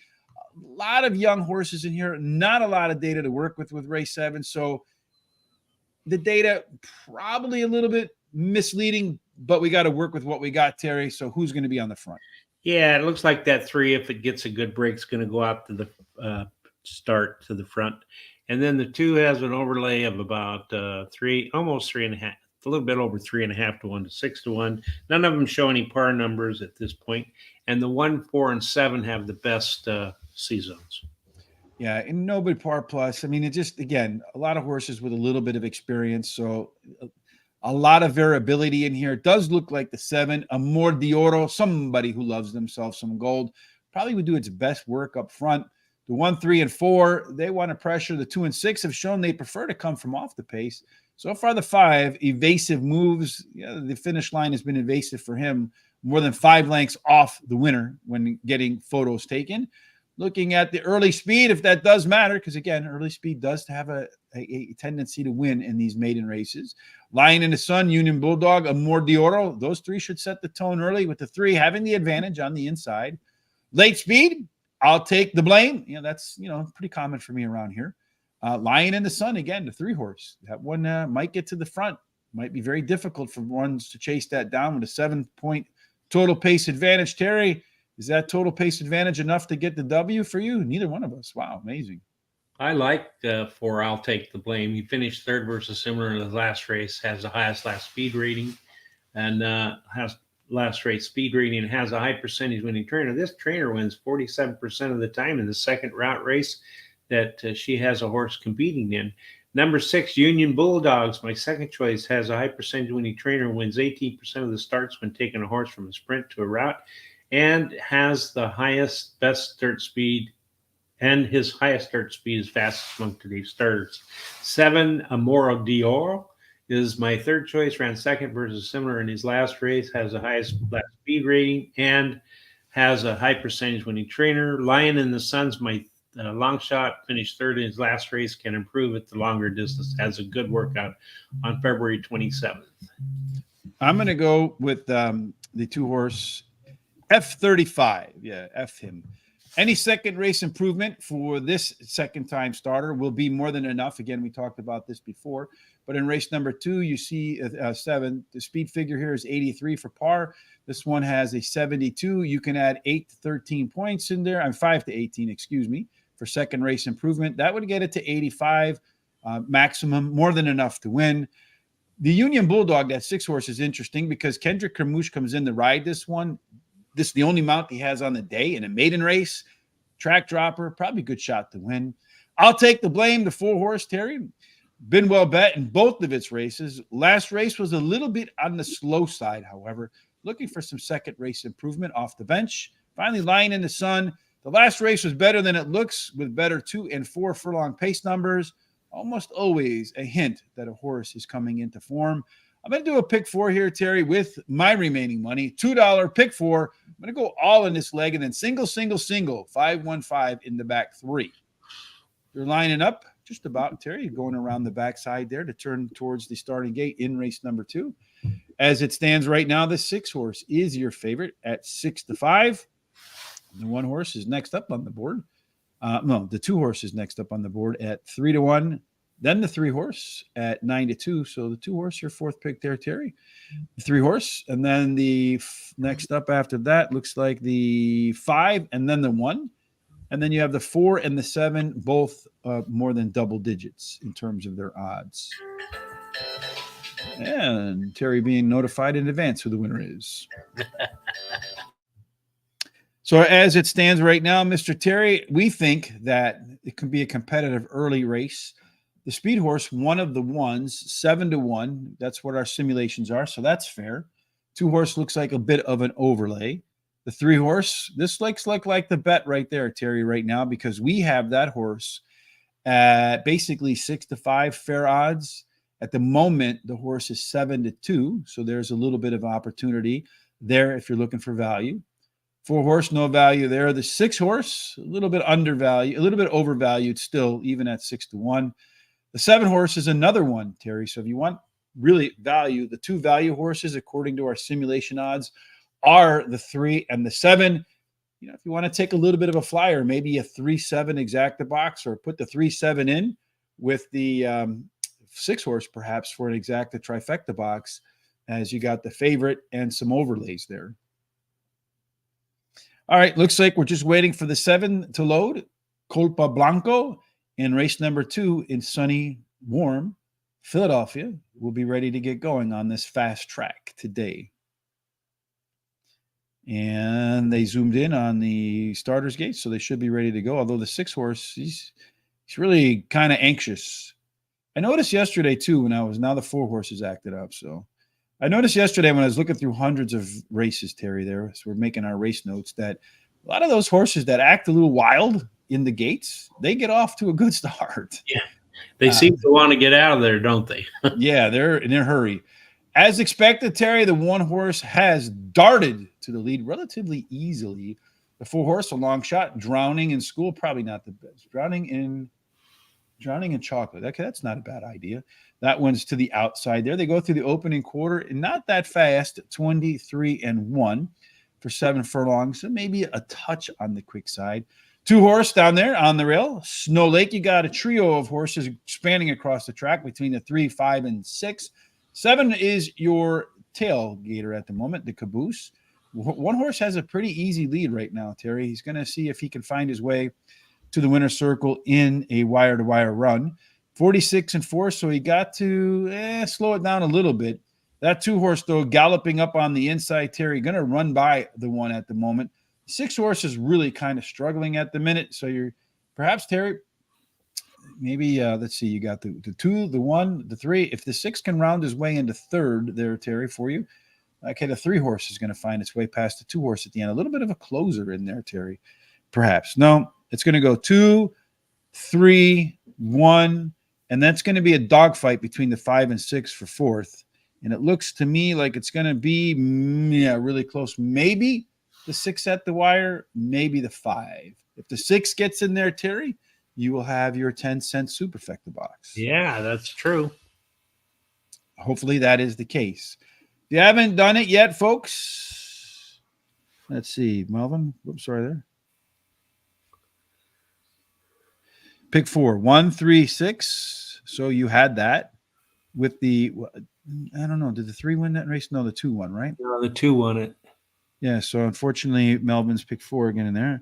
A lot of young horses in here. Not a lot of data to work with race 7. So the data probably a little bit misleading, but we got to work with what we got, Terry. So who's going to be on the front? Yeah, it looks like that 3, if it gets a good break, is going to go out to the start to the front. And then the 2 has an overlay of about 3, almost 3.5, a little bit over 3.5 to 1 to 6 to 1. None of them show any par numbers at this point. And the 1, 4, and 7 have the best C zones. Yeah, and nobody par plus. I mean, it just again a lot of horses with a little bit of experience, so a lot of variability in here. It does look like the 7, Amor de Oro, somebody who loves themselves some gold, probably would do its best work up front. The 1, 3, and 4, they want to pressure. The 2 and 6 have shown they prefer to come from off the pace. So far, the 5, evasive moves. Yeah, the finish line has been evasive for him, more than 5 lengths off the winner when getting photos taken. Looking at the early speed, if that does matter, because again, early speed does have a tendency to win in these maiden races. Lion in the Sun, Union Bulldog, Amor de Oro, those 3 should set the tone early, with the 3 having the advantage on the inside. Late speed, I'll take the blame. That's pretty common for me around here. Lion in the Sun, again, the 3 horse. That one might get to the front. Might be very difficult for ones to chase that down with a 7-point total pace advantage. Terry, is that total pace advantage enough to get the W for you? Neither one of us. Wow, amazing. I like 4, I'll take the blame. He finished third versus similar in the last race, has the highest last speed rating, and has last race speed rating, and has a high percentage winning trainer. This trainer wins 47% of the time in the second route race that she has a horse competing in. Number 6, Union Bulldogs, my second choice, has a high percentage winning trainer, wins 18% of the starts when taking a horse from a sprint to a route, and has the highest, best start speed, and his highest start speed is fastest among today's starters. 7, Amor de Oro, is my third choice, ran second versus similar in his last race, has the highest last speed rating, and has a high percentage winning trainer. Lion in the Sun's my long shot, finished third in his last race, can improve at the longer distance, has a good workout on February 27th. I'm going to go with the 2 horse F35. Yeah, F him. Any second race improvement for this second time starter will be more than enough. Again, we talked about this before, but in race number 2, you see 7. The speed figure here is 83 for par. This one has a 72. You can add 8 to 13 points in there. I'm 5 to 18, excuse me, for second race improvement. That would get it to 85 maximum, more than enough to win. The Union Bulldog, that 6 horse, is interesting because Kendrick Kermouche comes in to ride this one. This is the only mount he has on the day in a maiden race. Track dropper, probably a good shot to win. I'll take the blame. The 4 horse, Terry, been well bet in both of its races. Last race was a little bit on the slow side, however. Looking for some second race improvement off the bench. Finally, Lion in the Sun. The last race was better than it looks, with better 2 and 4 furlong pace numbers. Almost always a hint that a horse is coming into form. I'm going to do a pick 4 here, Terry, with my remaining money. $2 pick 4. I'm going to go all in this leg and then single, 5-1-5 in the back 3. You're lining up just about, Terry, going around the backside there to turn towards the starting gate in race number 2. As it stands right now, the 6 horse is your favorite at 6 to 5. The 1 horse is next up on the board. The 2 horse is next up on the board at 3 to 1. Then the 3 horse at 9 to 2. So the 2 horse, your 4th pick there, Terry. The 3 horse. And then the next up after that looks like the 5 and then the 1. And then you have the 4 and the 7, both more than double digits in terms of their odds. And Terry being notified in advance who the winner is. So as it stands right now, Mr. Terry, we think that it could be a competitive early race. The speed horse, one of the ones, 7 to 1. That's what our simulations are, so that's fair. 2 horse looks like a bit of an overlay. The 3 horse, this looks like the bet right there, Terry, right now, because we have that horse at basically 6 to 5 fair odds. At the moment, the horse is 7 to 2, so there's a little bit of opportunity there if you're looking for value. 4 horse, no value there. The 6 horse, a little bit undervalued, a little bit overvalued still, even at 6 to 1. The 7 horse is another one, Terry. So if you want really value, the 2 value horses, according to our simulation odds, are the 3 and the 7. If you want to take a little bit of a flyer, maybe a 3-7 exacta box, or put the 3-7 in with the 6 horse perhaps for an exacta trifecta box, as you got the favorite and some overlays there. All right, looks like we're just waiting for the 7 to load. Colpa Blanco in race number 2 in sunny, warm Philadelphia. We'll be ready to get going on this fast track today. And they zoomed in on the starter's gate, so they should be ready to go. Although the 6 horse, he's really kind of anxious. I noticed yesterday too now the 4 horses acted up. So I noticed yesterday when I was looking through hundreds of races, Terry, there, so we're making our race notes, that a lot of those horses that act a little wild in the gates, they get off to a good start. Yeah, they seem to want to get out of there, don't they? Yeah, they're in a hurry. As expected, Terry, the 1 horse has darted to the lead relatively easily. The 4 horse, a long shot, Drowning in School, probably not the best. Drowning in Chocolate. Okay, that's not a bad idea. That one's to the outside there. They go through the opening quarter, and not that fast, 23-1 for 7 furlongs. So maybe a touch on the quick side. 2 horse down there on the rail. Snow Lake, you got a trio of horses spanning across the track between the 3, 5, and 6. 7 is your tailgater at the moment, the Caboose. 1 horse has a pretty easy lead right now, Terry. He's going to see if he can find his way to the winner's circle in a wire-to-wire run. 46-4, so he got to slow it down a little bit. That 2 horse, though, galloping up on the inside, Terry, going to run by the 1 at the moment. 6 horse is really kind of struggling at the minute, so you're perhaps, Terry, maybe, let's see, you got the 2, the 1, the 3. If the 6 can round his way into 3rd there, Terry, for you, okay, the 3 horse is going to find its way past the 2 horse at the end. A little bit of a closer in there, Terry, perhaps. No, it's going to go 2, 3, 1, and that's going to be a dogfight between the 5 and 6 for 4th. And it looks to me like it's going to be, really close. Maybe the 6 at the wire, maybe the 5. If the 6 gets in there, Terry, you will have your 10-cent Superfecta box. Yeah, that's true. Hopefully that is the case. If you haven't done it yet, folks, let's see. Melvin, oops, sorry there. Pick 4, 1, 3, 6. So you had that with the, I don't know, did the 3 win that race? No, the 2 won, right? No, the 2 won it. Yeah, so unfortunately, Melvin's pick 4 again in there.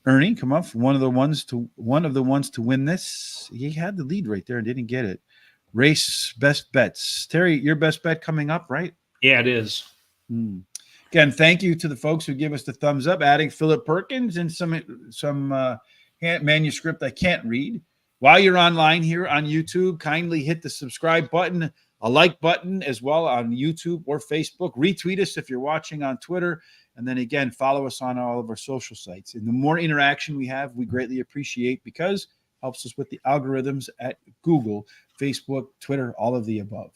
Ernie, come up, one of the ones to win this. He had the lead right there and didn't get it. Race best bets. Terry, your best bet coming up, right? Yeah, it is. Again, thank you to the folks who give us the thumbs up, adding Philip Perkins and some manuscript I can't read. While you're online here on YouTube, kindly hit the subscribe button, a like button as well on YouTube or Facebook. Retweet us if you're watching on Twitter. And then again, follow us on all of our social sites. And the more interaction we have, we greatly appreciate, because it helps us with the algorithms at Google, Facebook, Twitter, all of the above.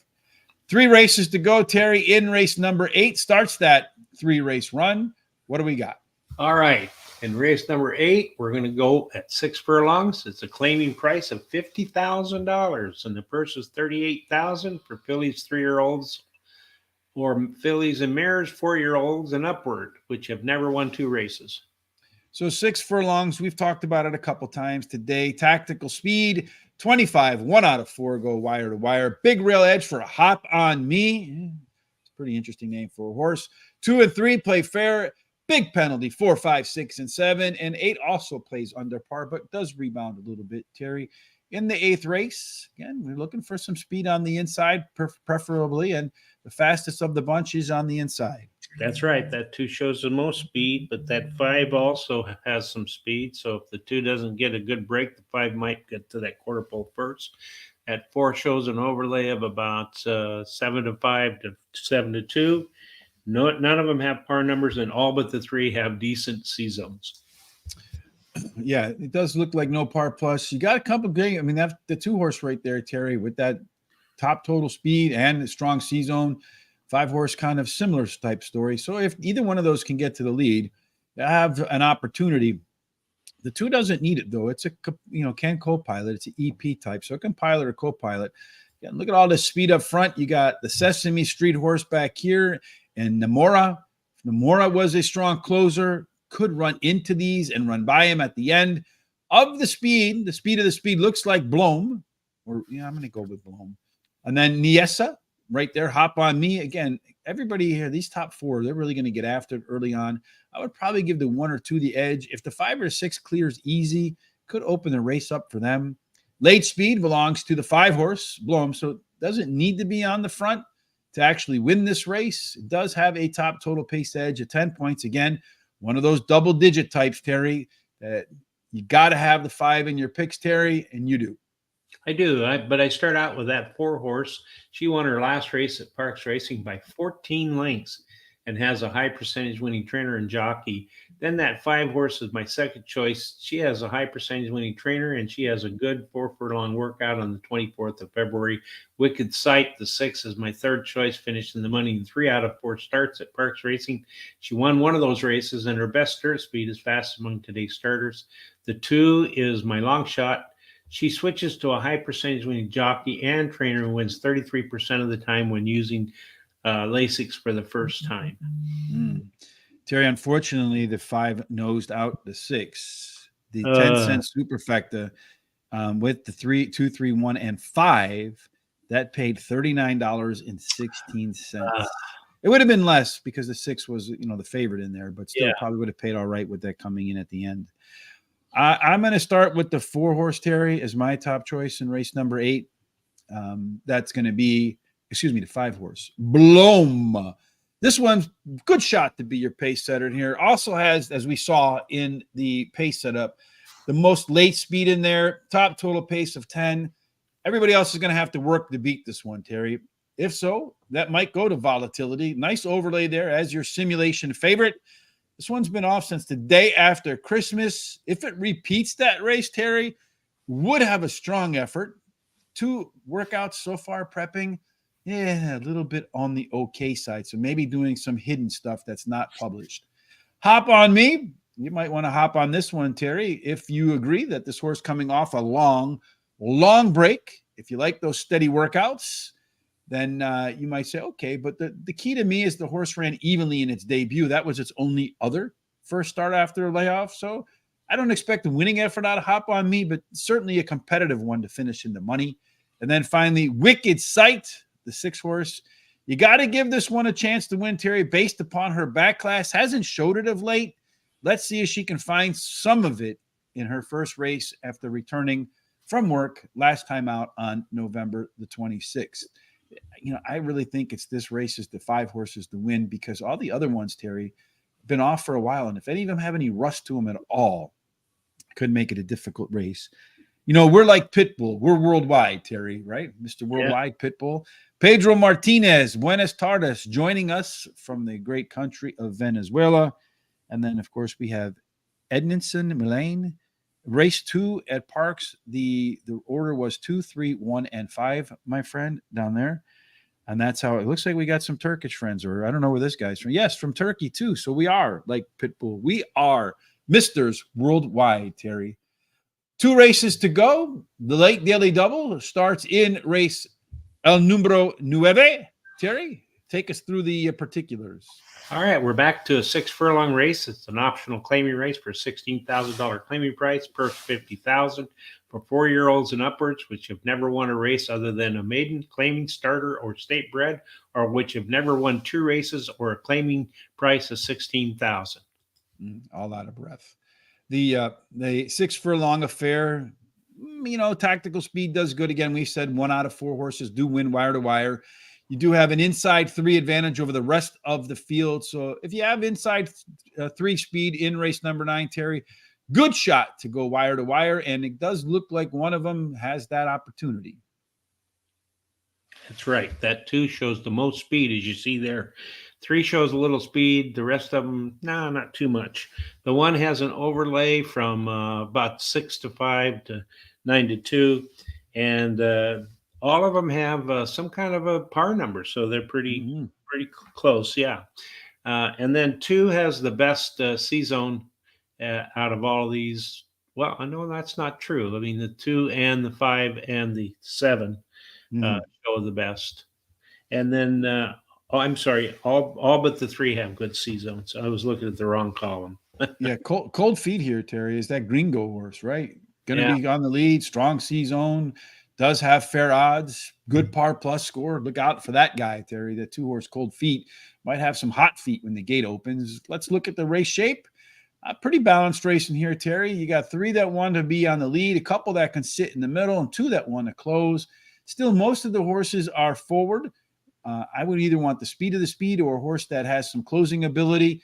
3 races to go, Terry. In race number 8 starts that 3-race run. What do we got? All right. In race number 8, we're going to go at 6 furlongs. It's a claiming price of $50,000, and the purse is $38,000 for fillies 3-year-olds or fillies and mares 4-year-olds and upward, which have never won 2 races. So 6 furlongs. We've talked about it a couple times today. Tactical speed, 25. 1 out of 4 go wire to wire. Big Rail Edge for a Hop on Me. It's a pretty interesting name for a horse. 2 and 3 play fair. Big penalty, 4, 5, 6, and 7. And 8 also plays under par, but does rebound a little bit, Terry. In the 8th race, again, we're looking for some speed on the inside, preferably, and the fastest of the bunch is on the inside. That's right. That 2 shows the most speed, but that 5 also has some speed. So if the 2 doesn't get a good break, the 5 might get to that quarter pole first. That 4 shows an overlay of about 7-5 to 7-2. No, none of them have par numbers, and all but the 3 have decent C zones. Yeah, it does look like no par plus. You got a couple of great, I mean, that's the 2 horse right there, Terry, with that top total speed and the strong C zone. 5 horse, kind of similar type story. So if either one of those can get to the lead, you have an opportunity. The 2 doesn't need it, though. It's a, can co-pilot. It's an EP type, so it can pilot or co-pilot. Yeah, look at all this speed up front. You got the Sesame Street horse back here, and Namora. Namora was a strong closer, could run into these and run by him at the end. Of the speed of the speed looks like Blom. I'm going to go with Blom. And then Niesa right there, Hop on Me. Again, everybody here, these top four, they're really going to get after it early on. I would probably give the 1 or 2 the edge. If the 5 or 6 clears easy, could open the race up for them. Late speed belongs to the 5 horse, Bloom, so it doesn't need to be on the front to actually win this race. It does have a top total pace edge of 10 points. Again, one of those double-digit types, Terry, that you got to have the 5 in your picks, Terry, and you do. I do, but I start out with that 4 horse. She won her last race at Parx Racing by 14 lengths and has a high percentage winning trainer and jockey. Then that 5 horse is my second choice. She has a high percentage winning trainer, and she has a good 4 furlong workout on the 24th of February. Wicked Sight, the 6, is my third choice, finished in the money in 3 out of 4 starts at Parx Racing. She won one of those races, and her best start speed is fast among today's starters. The 2 is my long shot. She switches to a high percentage winning jockey and trainer and wins 33% of the time when using Lasix for the first time. Terry, unfortunately, the 5 nosed out the 6. The 10-cent superfecta with the 3, 2, 3, 1, and 5 that paid $39.16. It would have been less because the 6 was, the favorite in there, but still probably would have paid all right with that coming in at the end. I'm going to start with the 4 horse, Terry, as my top choice in race number 8. That's going to be, the 5 horse, Bloom. This one's good shot to be your pace setter in here. Also has, as we saw in the pace setup, the most late speed in there, top total pace of 10. Everybody else is going to have to work to beat this one, Terry. If so, that might go to volatility. Nice overlay there as your simulation favorite. This one's been off since the day after Christmas. If it repeats that race, Terry, would have a strong effort. 2 workouts so far prepping. Yeah, a little bit on the okay side. So maybe doing some hidden stuff that's not published. Hop on me. You might want to hop on this one, Terry, if you agree that this horse coming off a long break, if you like those steady workouts, then you might say, okay, but the key to me is the horse ran evenly in its debut. That was its only other first start after a layoff. So I don't expect a winning effort out of Hop on Me, but certainly a competitive one to finish in the money. And then finally, Wicked Sight, the 6 horse. You got to give this one a chance to win, Terry, based upon her back class. Hasn't showed it of late. Let's see if she can find some of it in her first race after returning from work last time out on November the 26th. I really think it's this race is the 5 horses to win because all the other ones, Terry, been off for a while. And if any of them have any rust to them at all, could make it a difficult race. We're like Pitbull. We're worldwide, Terry, right? Mr. Worldwide Pitbull. Pedro Martinez, Buenas tardes, joining us from the great country of Venezuela. And then, of course, we have Edmondson Milane. Race 2 at Parx. The order was 2, 3, 1, and 5, my friend, down there. And that's how it looks like we got some Turkish friends, or I don't know where this guy's from. Yes, from Turkey, too. So we are like Pitbull. We are Misters Worldwide, Terry. 2 races to go. The late daily double starts in race El Número 9. Terry, take us through the particulars. All right, we're back to a 6 furlong race. It's an optional claiming race for a $16,000 claiming price, per $50,000 for 4-year-olds and upwards, which have never won a race other than a maiden, claiming, starter, or state bred, or which have never won 2 races or a claiming price of $16,000. All out of breath. The 6 furlong affair, tactical speed does good. Again, we said 1 out of 4 horses do win wire to wire. You do have an inside 3 advantage over the rest of the field. So if you have inside 3 speed in race number 9, Terry, good shot to go wire to wire. And it does look like one of them has that opportunity. That's right. That 2 shows the most speed, as you see there. 3 shows a little speed. The rest of them, not too much. The 1 has an overlay from about 6 to 5 to 9 to 2. And all of them have some kind of a par number, so they're pretty close, yeah. And then 2 has the best C-zone out of all of these. Well, I know that's not true. I mean, the 2 and the 5 and the 7 show the best. And then, I'm sorry, all but the 3 have good C-zones. I was looking at the wrong column. Yeah, cold feet here, Terry. Is that Gringo horse, right? Going to be on the lead, strong C-zone. does have fair odds, good par plus score. Look out for that guy, Terry. The 2-horse Cold Feet might have some hot feet when the gate opens. Let's look at the race shape. A pretty balanced race in here, Terry. You got 3 that want to be on the lead, a couple that can sit in the middle, and 2 that want to close. Still, most of the horses are forward. I would either want the speed or a horse that has some closing ability.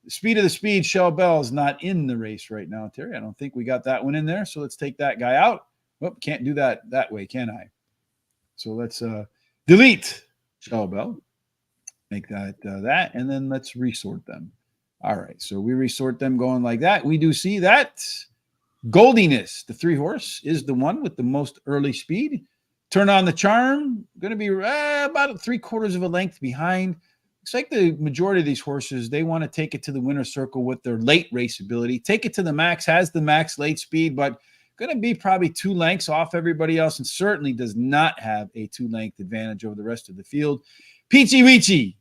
The speed of the speed, Shell Bell is not in the race right now, Terry. I don't think we got that one in there. So let's take that guy out. Well, can't do that way, can I? So let's delete Shell Bell. Make that that, and then let's resort them. All right, so we resort them going like that. We do see that Goldiness, the 3-horse, is the one with the most early speed. Turn on the Charm, going to be about 3/4 of a length behind. Looks like the majority of these horses, they want to take it to the winner's circle with their late race ability. Take it to the max, has the max late speed, but going to be probably 2 lengths off everybody else, and certainly does not have a 2-length advantage over the rest of the field. Peachy Weechy,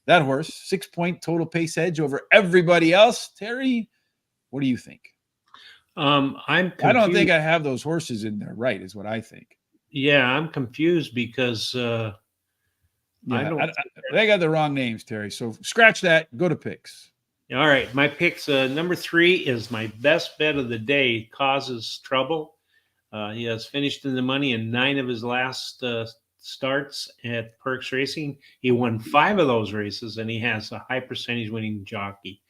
that horse, 6-point total pace edge over everybody else. Terry, what do you think? I'm confused. I don't think I have those horses in there right, is what I think. Yeah, I'm confused because they got the wrong names, Terry. So scratch that. Go to picks. All right, my picks. Number 3 is my best bet of the day. Causes Trouble. He has finished in the money in 9 of his last starts at Parx Racing. He won 5 of those races, and he has a high percentage winning jockey.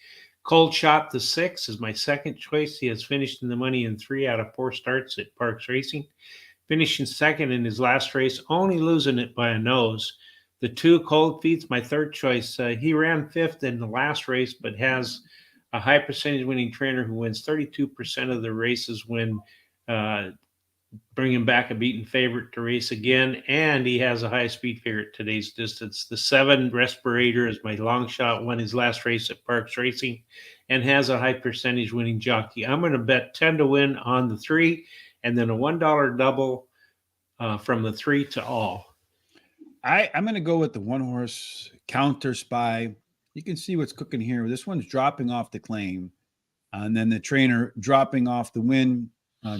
Cold Shot the 6 is my second choice. He has finished in the money in 3 out of 4 starts at Parx Racing. Finishing second in his last race, only losing it by a nose. The 2 Cold Feet's my third choice. He ran 5th in the last race, but has a high percentage winning trainer who wins 32% of the races when bringing back a beaten favorite to race again. And he has a high speed figure at today's distance. The 7 Respirator is my long shot, won his last race at Parx Racing and has a high percentage winning jockey. I'm going to bet 10 to win on the 3 and then a $1 double from the 3 to all. I'm going to go with the 1-horse Counter Spy. You can see what's cooking here. This one's dropping off the claim, and then the trainer dropping off the win,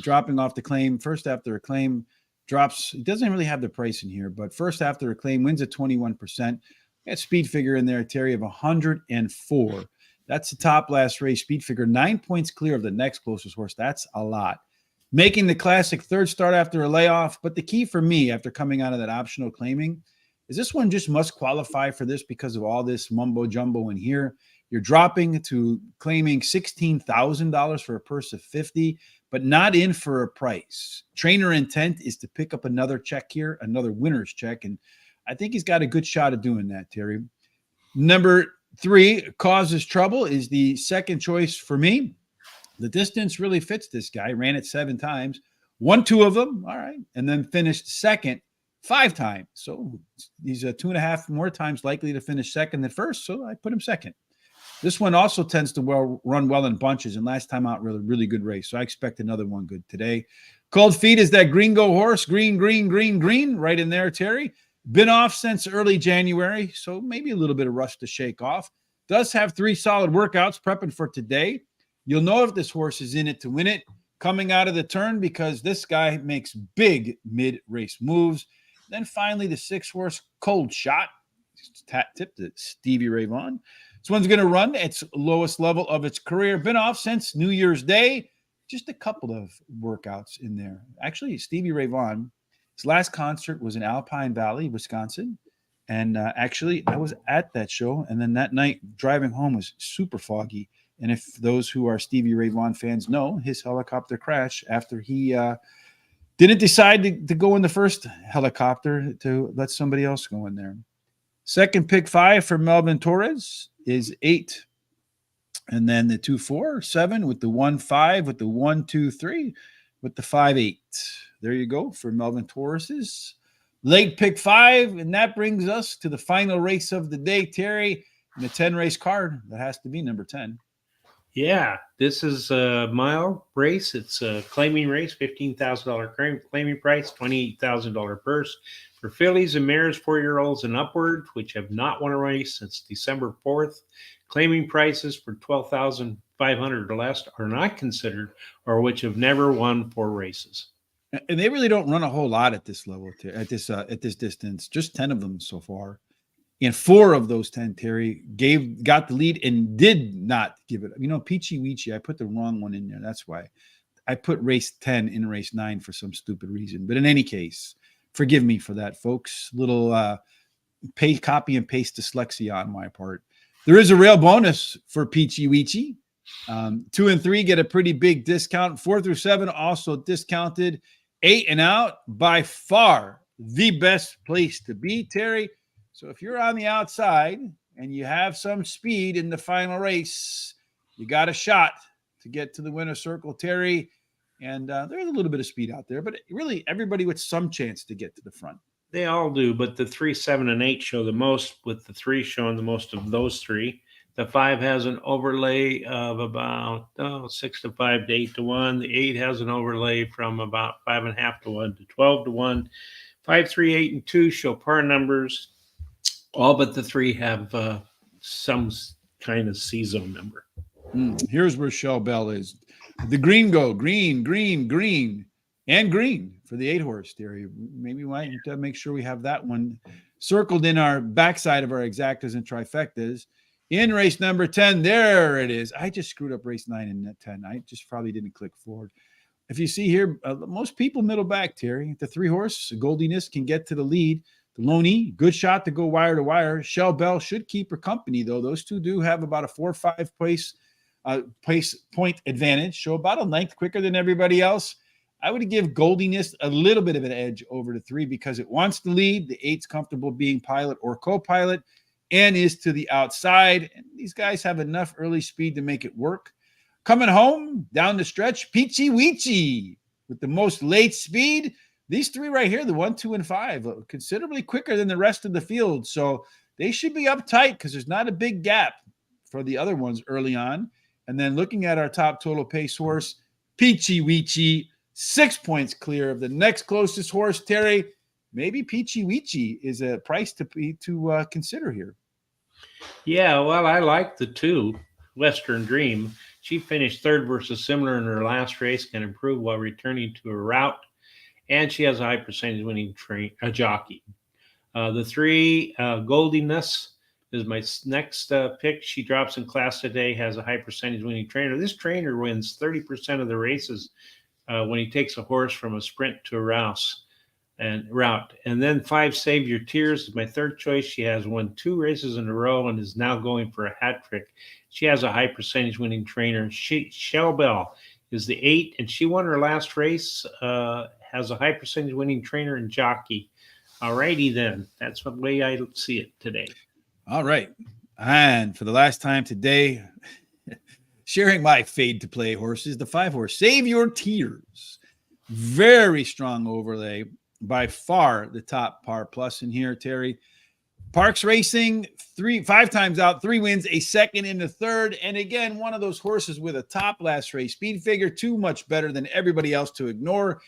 dropping off the claim. First after a claim drops. It doesn't really have the price in here, but first after a claim wins at 21%. Got speed figure in there, Terry, of 104. That's the top last race speed figure. 9 points clear of the next closest horse. That's a lot. Making the classic third start after a layoff. But the key for me after coming out of that optional claiming is this one just must qualify for this because of all this mumbo jumbo in here. You're dropping to claiming $16,000 for a purse of $50, but not in for a price. Trainer intent is to pick up another check here, another winner's check. And I think he's got a good shot of doing that, Terry. Number 3, Causes Trouble, is the second choice for me. The distance really fits this guy. Ran it 7 times, won 2 of them. All right. And then finished second 5 times. So he's 2.5 more times likely to finish second than first. So I put him second. This one also tends to run well in bunches. And last time out, really good race. So I expect another one good today. Cold Feet is that Gringo horse. Green, right in there, Terry. Been off since early January. So maybe a little bit of rust to shake off. Does have 3 solid workouts prepping for today. You'll know if this horse is in it to win it coming out of the turn because this guy makes big mid-race moves. Then finally, the 6-horse Cold Shot. Tipped it, Stevie Ray Vaughan. This one's going to run its lowest level of its career. Been off since New Year's Day. Just a couple of workouts in there. Actually, Stevie Ray Vaughan, his last concert was in Alpine Valley, Wisconsin. And actually, I was at that show. And then that night, driving home was super foggy. And if those who are Stevie Ray Vaughan fans know, his helicopter crash after he didn't decide to go in the first helicopter to let somebody else go in there. Second pick 5 for Melvin Torres is 8. And then the 2, 4, 7 with the 1, 5 with the 1, 2, 3 with the 5, 8. There you go for Melvin Torres's late pick 5. And that brings us to the final race of the day, Terry, and the 10 race card. That has to be number 10. Yeah, this is a mile race. It's a claiming race, $15,000 claiming price, $28,000 purse for fillies and mares, 4-year-olds and upward, which have not won a race since December 4th. Claiming prices for $12,500 or less are not considered, or which have never won 4 races. And they really don't run a whole lot at this level, at this distance. Just 10 of them so far, and 4 of those 10, Terry, got the lead and did not give it. Peachy Weechy, I put the wrong one in there. That's why I put race 10 in race 9 for some stupid reason. But in any case, forgive me for that, folks. Little copy and paste dyslexia on my part. There is a rail bonus for Peachy Weechy. 2 and 3 get a pretty big discount. 4 through 7 also discounted. 8 and out, by far the best place to be, Terry. So if you're on the outside and you have some speed in the final race, you got a shot to get to the winner's circle, Terry. And there's a little bit of speed out there, but really everybody with some chance to get to the front. They all do, but the 3, 7, and 8 show the most, with the 3 showing the most of those 3. The 5 has an overlay of about 6 to 5 to 8 to 1. The 8 has an overlay from about 5.5 to 1 to 12 to 1. 5, 3, 8, and 2 show par numbers. All but the 3 have some kind of C zone number. Here's where Shell Bell is. The green go, green, green, green, and green for the 8 horse, Terry. Maybe we might make sure we have that one circled in our backside of our exactas and trifectas. In race number 10, there it is. I just screwed up race 9 and 10. I just probably didn't click forward. If you see here, most people middle back, Terry. The 3 horse, Goldiness, can get to the lead. The Loney, good shot to go wire to wire. Shell Bell should keep her company, though. Those 2 do have about a 4 or 5 place point advantage, so about a length quicker than everybody else. I would give Goldiness a little bit of an edge over the 3 because it wants to lead. The 8's comfortable being pilot or co-pilot and is to the outside. And these guys have enough early speed to make it work. Coming home down the stretch, Peachy Weechy with the most late speed. These 3 right here, the 1, 2, and 5, considerably quicker than the rest of the field. So they should be uptight because there's not a big gap for the other ones early on. And then looking at our top total pace horse, Peachy Weechy, 6 points clear of the next closest horse, Terry. Maybe Peachy Weechy is a price to consider here. Yeah, well, I like the 2, Western Dream. She finished 3rd versus similar in her last race, can improve while returning to her route, and she has a high percentage winning jockey. The 3, Goldiness, is my next pick. She drops in class today, has a high percentage winning trainer. This trainer wins 30% of the races when he takes a horse from a sprint to a route. And then 5, Save Your Tears, is my 3rd choice. She has won 2 races in a row and is now going for a hat trick. She has a high percentage winning trainer. Shell Bell is the 8, and she won her last race, has a high percentage winning trainer and jockey. All righty then. That's the way I see it today. All right. And for the last time today, sharing my fade to play horses, the 5 horse, Save Your Tears. Very strong overlay. By far the top par plus in here, Terry. Parx Racing, 5 times out, 3 wins, a 2nd and a 3rd. And again, one of those horses with a top last race speed figure, too much better than everybody else to ignore.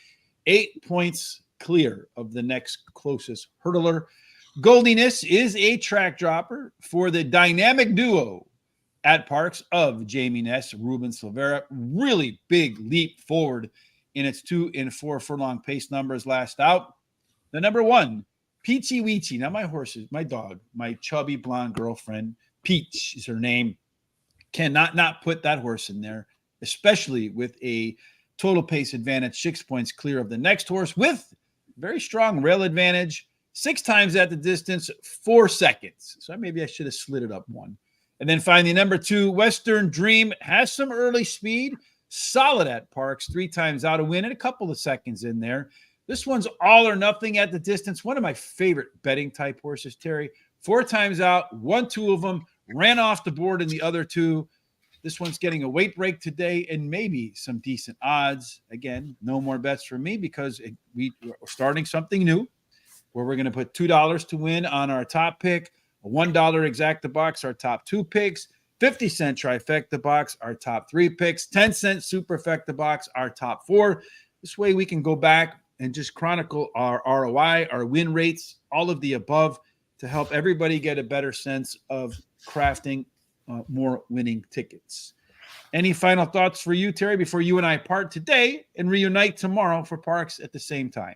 8 points clear of the next closest hurdler. Goldiness is a track dropper for the dynamic duo at Parx of Jamie Ness, Ruben Silvera. Really big leap forward in its 2 and 4 furlong pace numbers last out. The number 1, Peachy Weechy. Now my horses, my dog, my chubby blonde girlfriend, Peach is her name. Cannot not put that horse in there, especially with a total pace advantage, 6 points clear of the next horse with very strong rail advantage. 6 times at the distance, 4 seconds. So maybe I should have slid it up 1. And then finally, number 2, Western Dream has some early speed. Solid at Parx, 3 times out a win and a couple of seconds in there. This one's all or nothing at the distance. One of my favorite betting type horses, Terry. 4 times out, won 2 of them, ran off the board in the other 2. This one's getting a weight break today and maybe some decent odds. Again, no more bets for me because we're starting something new where we're going to put $2 to win on our top pick, a $1 exacta box, our top 2 picks, 50-cent trifecta box, our top 3 picks, 10-cent superfecta box, our top 4. This way we can go back and just chronicle our ROI, our win rates, all of the above to help everybody get a better sense of crafting more winning tickets. Any final thoughts for you, Terry, before you and I part today and reunite tomorrow for Parx at the same time?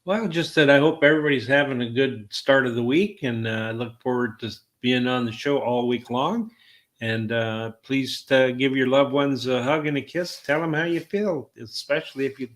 Well, just that I hope everybody's having a good start of the week, and I look forward to being on the show all week long. And please give your loved ones a hug and a kiss. Tell them how you feel, especially if you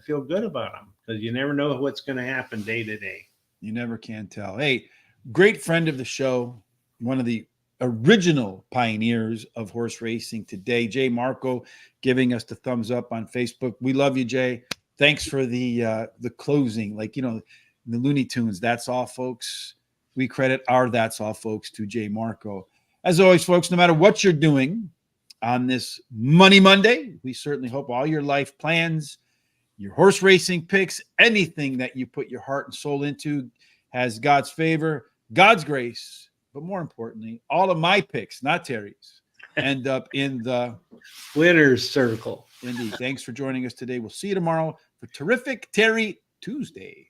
feel good about them, because you never know what's going to happen day to day. You never can tell. Hey, great friend of the show, one of the original pioneers of horse racing today, Jay Marco, giving us the thumbs up on Facebook. We love you, Jay. Thanks for the closing, like, you know, the Looney Tunes. That's all, folks. We credit our "That's all, folks" to Jay Marco. As always, folks, no matter what you're doing on this Money Monday, we certainly hope all your life plans, your horse racing picks, anything that you put your heart and soul into has God's favor, God's grace, but more importantly, all of my picks, not Terry's, end up in the winner's circle. Indeed. Thanks for joining us today. We'll see you tomorrow for Terrific Terry Tuesday.